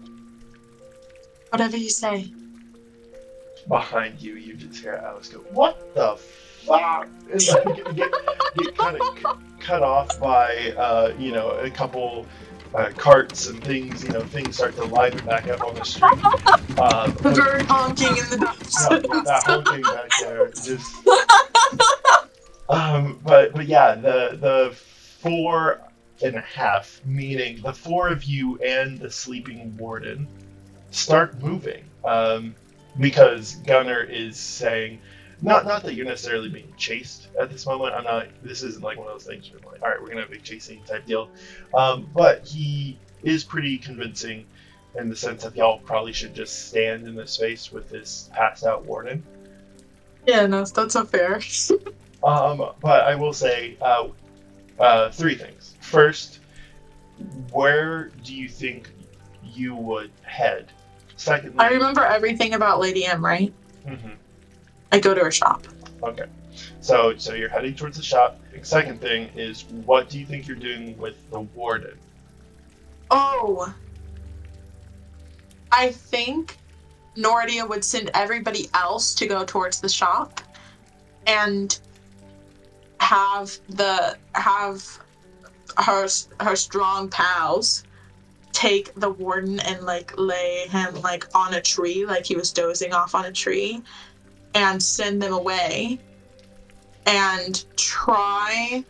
[SPEAKER 3] Whatever you say.
[SPEAKER 4] Behind you, you just hear Alice go, "What the fuck?" And like, get kind of cut off by, a couple carts and things. Things start to line back up on the street.
[SPEAKER 3] The bird honking in the distance.
[SPEAKER 4] That honking back there, just. But yeah, the 4.5, meaning the four of you and the sleeping warden, start moving. Because Gunnar is saying, not that you're necessarily being chased at this moment. This isn't like one of those things where like, all right, we're gonna have a big chasing type deal. But he is pretty convincing in the sense that y'all probably should just stand in this space with this passed out warden.
[SPEAKER 3] Yeah, no, that's not fair.
[SPEAKER 4] But I will say three things. First, where do you think you would head? Secondly,
[SPEAKER 3] I remember everything about Lady M, right?
[SPEAKER 4] Mm-hmm.
[SPEAKER 3] I go to her shop.
[SPEAKER 4] Okay. So you're heading towards the shop. Second thing is, what do you think you're doing with the warden?
[SPEAKER 3] Oh. I think Nortia would send everybody else to go towards the shop and have her strong pals take the warden and like lay him like on a tree, like he was dozing off on a tree, and send them away and try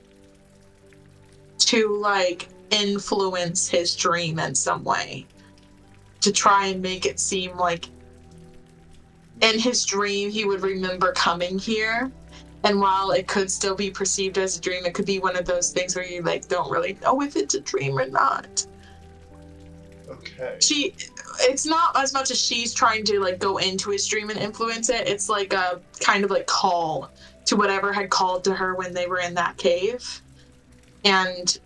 [SPEAKER 3] to like influence his dream in some way, to try and make it seem like in his dream he would remember coming here. And while it could still be perceived as a dream, it could be one of those things where you like don't really know if it's a dream or not.
[SPEAKER 4] Okay.
[SPEAKER 3] It's not as much as she's trying to like go into his dream and influence it. It's like a kind of like call to whatever had called to her when they were in that cave. And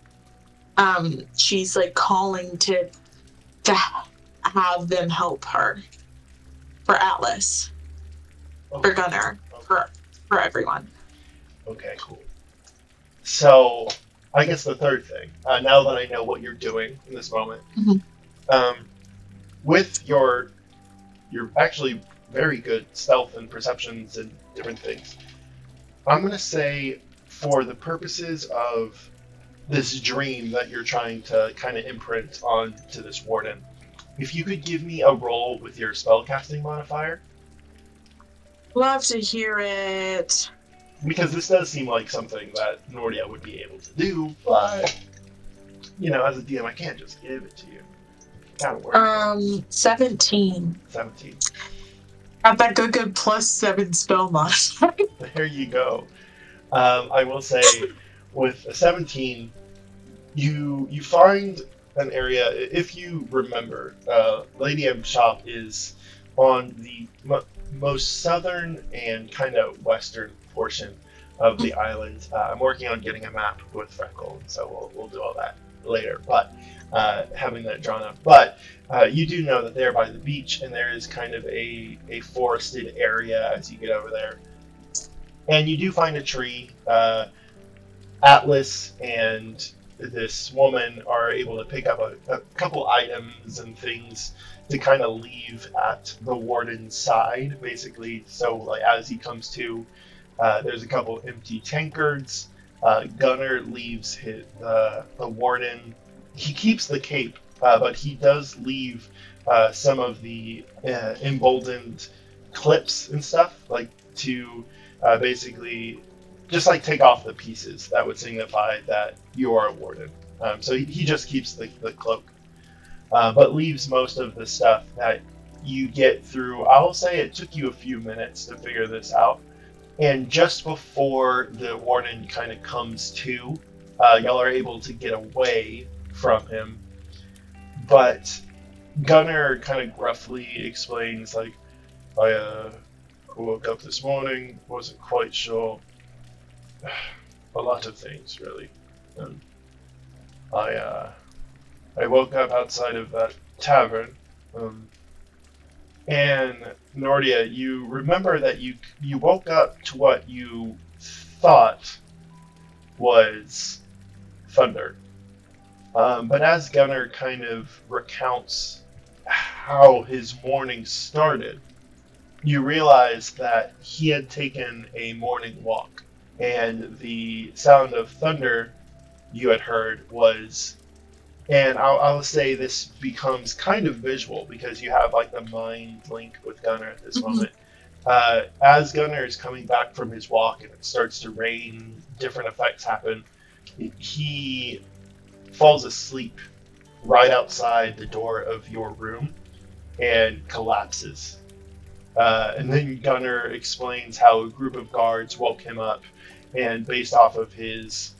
[SPEAKER 3] she's like calling to have them help her for Atlas. for Gunnar, for everyone.
[SPEAKER 4] Okay, cool. So, I guess the third thing, now that I know what you're doing in this moment, with your actually very good stealth and perceptions and different things, I'm going to say for the purposes of this dream that you're trying to kind of imprint onto this warden, if you could give me a roll with your spellcasting modifier.
[SPEAKER 3] Love to hear it.
[SPEAKER 4] Because this does seem like something that Nortia would be able to do, but, you know, as a DM, I can't just give it to you. Gotta work.
[SPEAKER 3] 17.
[SPEAKER 4] 17.
[SPEAKER 3] Got that good +7 spell modifier.
[SPEAKER 4] There you go. I will say, with a 17, you find an area, if you remember, Lady M's shop is on the most southern and kind of western portion of the island. I'm working on getting a map with Freckle, so we'll do all that later, but having that drawn up. But you do know that they're by the beach, and there is kind of a forested area as you get over there. And you do find a tree. Atlas and this woman are able to pick up a couple items and things to kind of leave at the warden's side, basically. So, like, as he comes to, there's a couple empty tankards. Gunnar leaves the warden. He keeps the cape, but he does leave some of the emboldened clips and stuff, like to basically just like take off the pieces that would signify that you are a warden. So he just keeps the cloak, but leaves most of the stuff that you get through. I will say it took you a few minutes to figure this out. And just before the warden kind of comes to, y'all are able to get away from him. But Gunnar kind of gruffly explains, like, I woke up this morning, wasn't quite sure. A lot of things, really. I woke up outside of that tavern, and Nortia, you remember that you woke up to what you thought was thunder. But as Gunnar kind of recounts how his morning started, you realize that he had taken a morning walk, and the sound of thunder you had heard was, and I'll say this becomes kind of visual because you have like the mind link with Gunnar at this moment. As Gunnar is coming back from his walk and it starts to rain, different effects happen. He falls asleep right outside the door of your room and collapses. And then Gunnar explains how a group of guards woke him up, and based off of his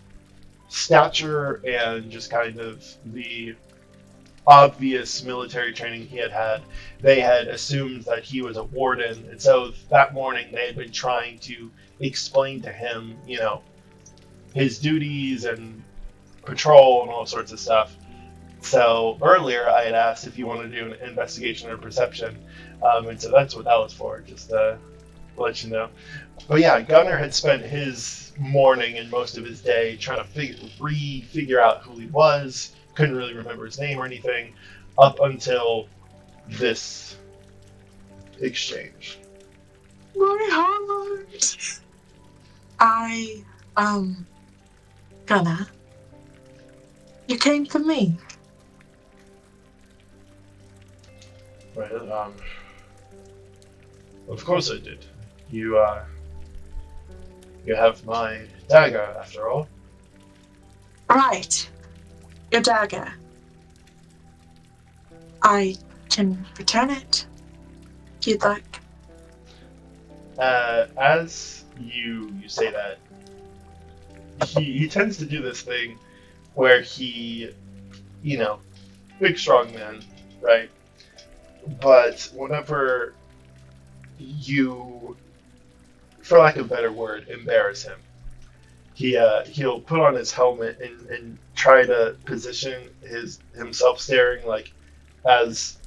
[SPEAKER 4] stature and just kind of the obvious military training he had, they had assumed that he was a warden. And so that morning they had been trying to explain to him, you know, his duties and patrol and all sorts of stuff. So earlier I had asked if you want to do an investigation or perception, and so that's what that was for, just to let you know. But yeah, Gunnar had spent his morning and most of his day trying to figure out who he was, couldn't really remember his name or anything, up until this exchange.
[SPEAKER 3] My heart. Gunnar, you came for me.
[SPEAKER 4] Well, of course I did. You have my dagger, after all.
[SPEAKER 3] Right. Your dagger. I can return it, if you'd like.
[SPEAKER 4] As you say that, he tends to do this thing where he, you know, big strong man, right? But whenever you, for lack of a better word, embarrass him, he'll put on his helmet and try to position himself staring like as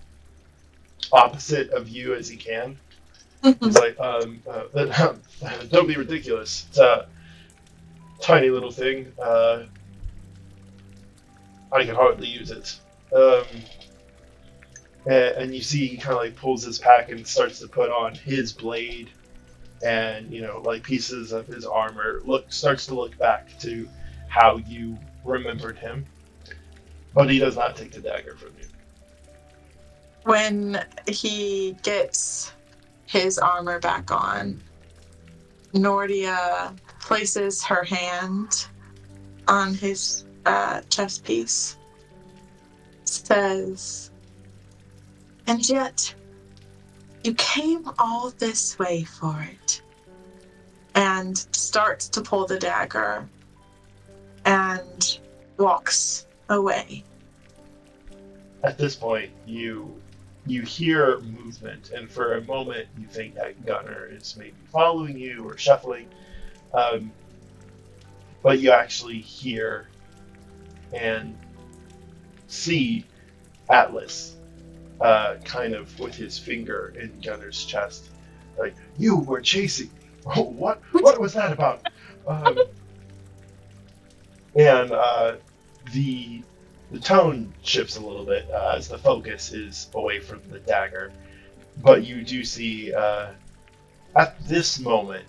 [SPEAKER 4] opposite of you as he can. He's like, don't be ridiculous. It's a tiny little thing. I can hardly use it. And you see he kind of like pulls his pack and starts to put on his blade, and like pieces of his armor. Starts to look back to how you remembered him, but he does not take the dagger from you.
[SPEAKER 3] When he gets his armor back on, Nortia places her hand on his chest piece, says, "And yet, you came all this way for it," and starts to pull the dagger and walks away.
[SPEAKER 4] At this point, you hear movement, and for a moment you think that Gunnar is maybe following you or shuffling, but you actually hear and see Atlas kind of with his finger in Gunnar's chest, like, "You were chasing me. Oh, what was that about?" And the tone shifts a little bit as the focus is away from the dagger, but you do see at this moment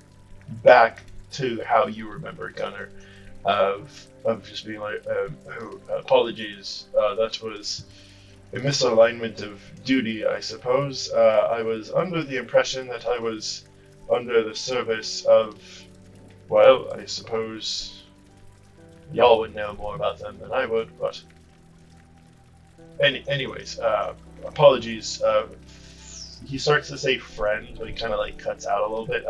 [SPEAKER 4] back to how you remember Gunnar, of just being like, "Oh, apologies, that was a misalignment of duty, I suppose. I was under the impression that I was under the service of, well, I suppose y'all would know more about them than I would, but anyways, apologies." He starts to say friend, but he kind of like cuts out a little bit.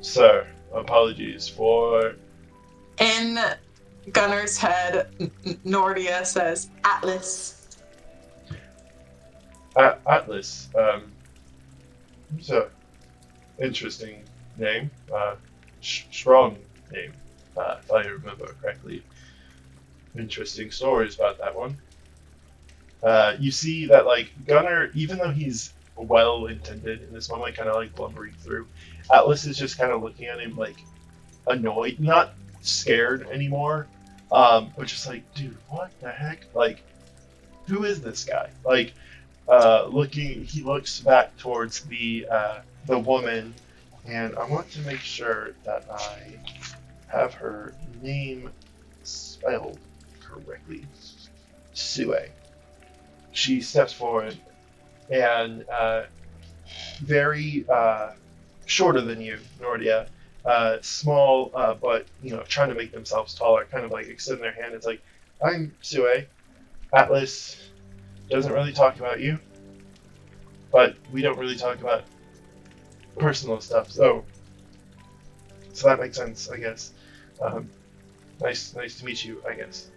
[SPEAKER 4] Sir, apologies for...
[SPEAKER 3] In Gunnar's head, Nortia says, "Atlas."
[SPEAKER 4] Atlas, it's a interesting name, strong name, if I remember correctly. Interesting stories about that one. You see that, like, Gunnar, even though he's well-intended in this moment, kind of like blubbering through, Atlas is just kind of looking at him like annoyed, not scared anymore, but just like, dude, what the heck? Like, who is this guy? Like, he looks back towards the woman, and I want to make sure that I have her name spelled correctly. Sue. She steps forward, and very shorter than you, Nortia, small, but trying to make themselves taller, kind of like extend their hand. It's like, "I'm Sue. Atlas doesn't really talk about you, but we don't really talk about personal stuff, so that makes sense, I guess. Nice to meet you, I guess."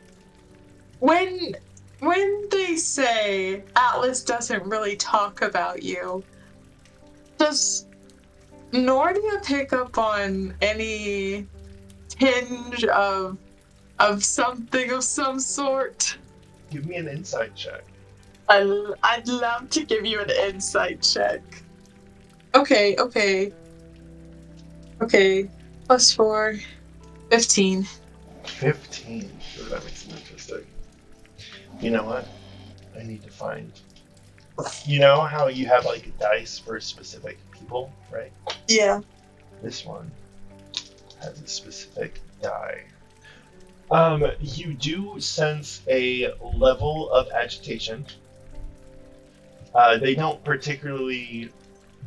[SPEAKER 3] When they say Atlas doesn't really talk about you, does Nortia pick up on any tinge of something of some sort?
[SPEAKER 4] Give me an insight check.
[SPEAKER 3] I'd love to give you an insight check. Okay. +4. 15.
[SPEAKER 4] 15. Ooh, that makes it interesting. You know what? I need to find... You know how you have, like, dice for specific people, right?
[SPEAKER 3] Yeah.
[SPEAKER 4] This one has a specific die. You do sense a level of agitation. They don't particularly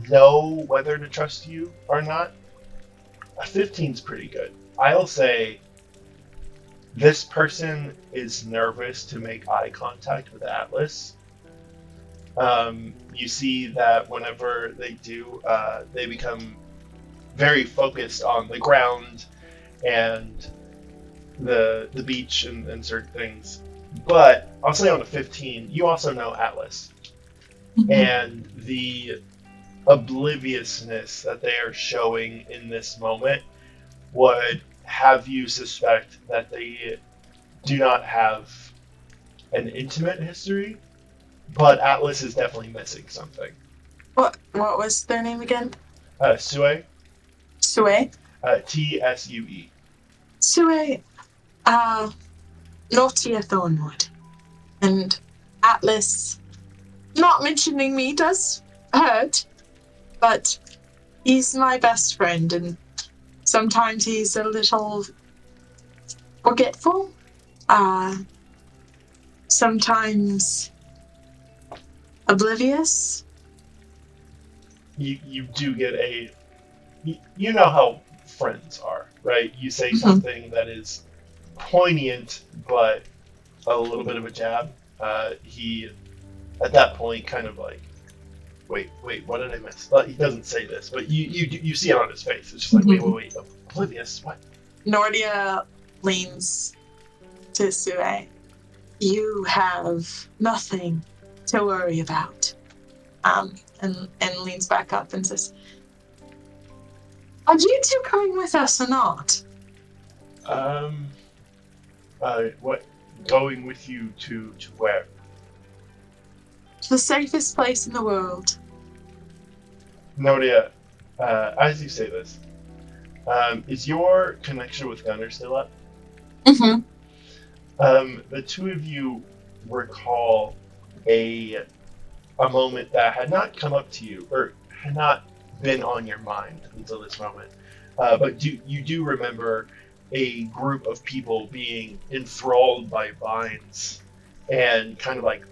[SPEAKER 4] know whether to trust you or not. A 15's pretty good. I'll say this person is nervous to make eye contact with Atlas. You see that whenever they do, they become very focused on the ground and the beach and certain things. But I'll say on a 15, you also know Atlas. Mm-hmm. And the obliviousness that they are showing in this moment would have you suspect that they do not have an intimate history, but Atlas is definitely missing something.
[SPEAKER 3] What was their name again?
[SPEAKER 4] Sue.
[SPEAKER 3] Sue?
[SPEAKER 4] Tsue.
[SPEAKER 3] Sue, Nortia Thornwood. And Atlas, not mentioning me does hurt, but he's my best friend, and sometimes he's a little forgetful. Sometimes oblivious.
[SPEAKER 4] You do get you know how friends are, right? You say something that is poignant but a little bit of a jab. He at that point kind of like, wait, what did I miss? He doesn't say this, but you see it on his face. It's just like, wait, oblivious, what?
[SPEAKER 3] Nortia leans to Sue. You have nothing to worry about. And leans back up and says, are you two coming with us or not?
[SPEAKER 4] What? Going with you to where?
[SPEAKER 3] The safest place in the world.
[SPEAKER 4] Nortia, as you say this, is your connection with Gunnar still up?
[SPEAKER 3] Mm-hmm.
[SPEAKER 4] The two of you recall a moment that had not come up to you, or had not been on your mind until this moment. But you do remember a group of people being enthralled by vines and kind of like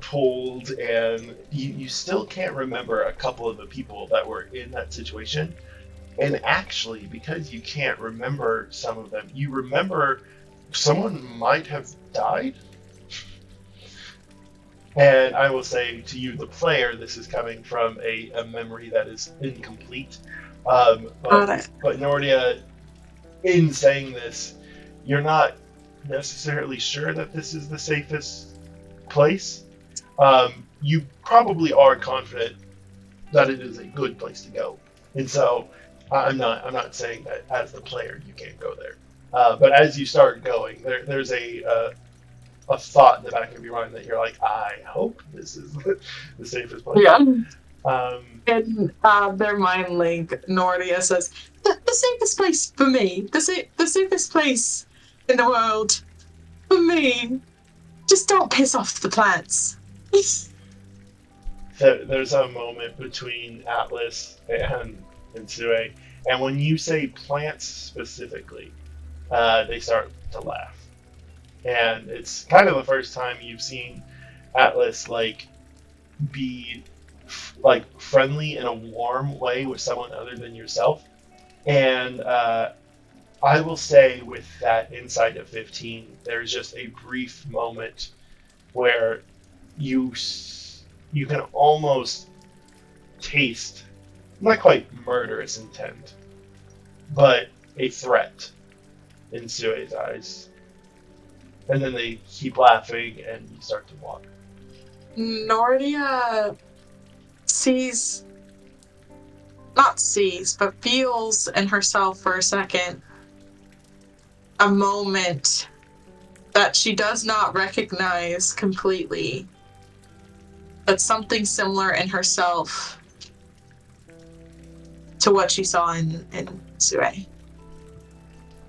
[SPEAKER 4] pulled, and you still can't remember a couple of the people that were in that situation. And actually, because you can't remember some of them, you remember someone might have died. And I will say to you, the player, this is coming from a memory that is incomplete. But Nortia, in saying this, you're not necessarily sure that this is the safest place. You probably are confident that it is a good place to go, and so I'm not saying that as the player you can't go there. But as you start going, there's a thought in the back of your mind that you're like, I hope this is the safest place.
[SPEAKER 3] Yeah.
[SPEAKER 2] In their mind link, Nortia says,
[SPEAKER 3] The safest place for me. The safest place in the world for me. Just don't piss off the plants.
[SPEAKER 4] There's a moment between Atlas and Sue, and when you say plants specifically, they start to laugh. And it's kind of the first time you've seen Atlas be friendly in a warm way with someone other than yourself. And I will say, with that insight of 15, there's just a brief moment where you can almost taste, not quite murderous intent, but a threat in Sue's eyes. And then they keep laughing, and you start to walk.
[SPEAKER 3] Nortia feels in herself for a second a moment that she does not recognize completely, but something similar in herself to what she saw in Sue.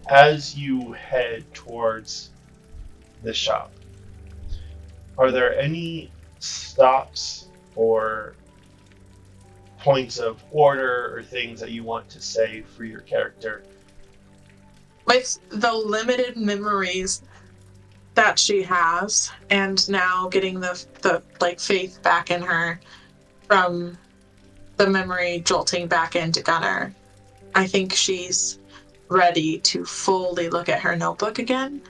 [SPEAKER 4] As you head towards the shop, are there any stops or points of order or things that you want to say for your character?
[SPEAKER 3] With the limited memories that she has, and now getting the faith back in her from the memory jolting back into Gunnar, I think she's ready to fully look at her notebook again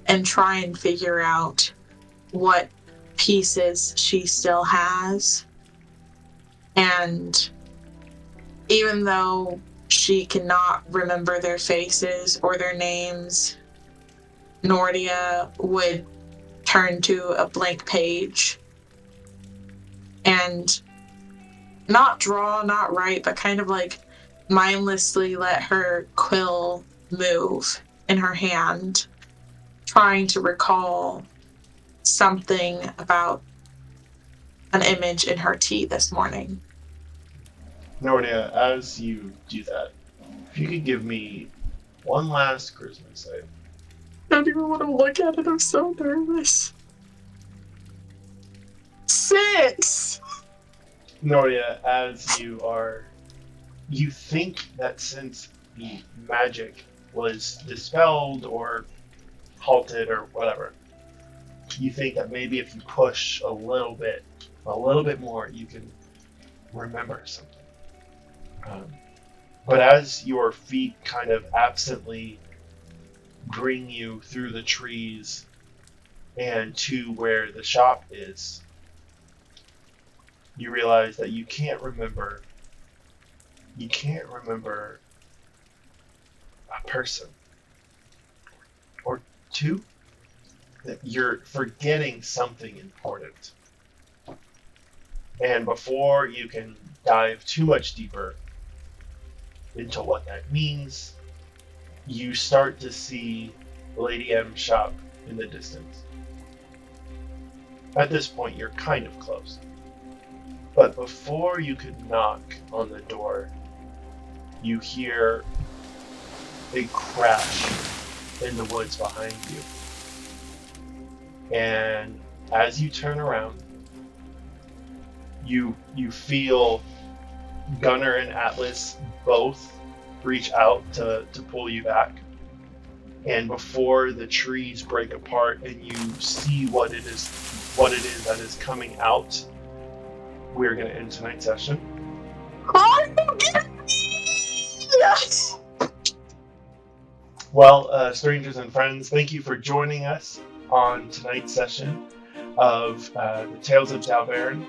[SPEAKER 3] and try and figure out what pieces she still has. And even though she cannot remember their faces or their names, Nortia would turn to a blank page and not draw, not write, but kind of mindlessly let her quill move in her hand, trying to recall something about an image in her tea this morning.
[SPEAKER 4] Nortia, as you do that, if you could give me one last charisma save.
[SPEAKER 2] I don't even want to look at it. I'm so nervous. 6!
[SPEAKER 4] Nortia, as you think that since the magic was dispelled or halted or whatever, you think that maybe if you push a little bit more, you can remember something. But as your feet kind of absently bring you through the trees and to where the shop is, you realize that you can't remember a person or two, that you're forgetting something important. And before you can dive too much deeper into what that means, you start to see Lady M's shop in the distance. At this point, you're kind of close. But before you could knock on the door, you hear a crash in the woods behind you. And as you turn around, you feel Gunnar and Atlas both reach out to pull you back. And before the trees break apart and you see what it is that is coming out, we're going to end tonight's session.
[SPEAKER 2] Oh, get me! Yes!
[SPEAKER 4] Well, strangers and friends, thank you for joining us on tonight's session of the Tales of D'aowVern.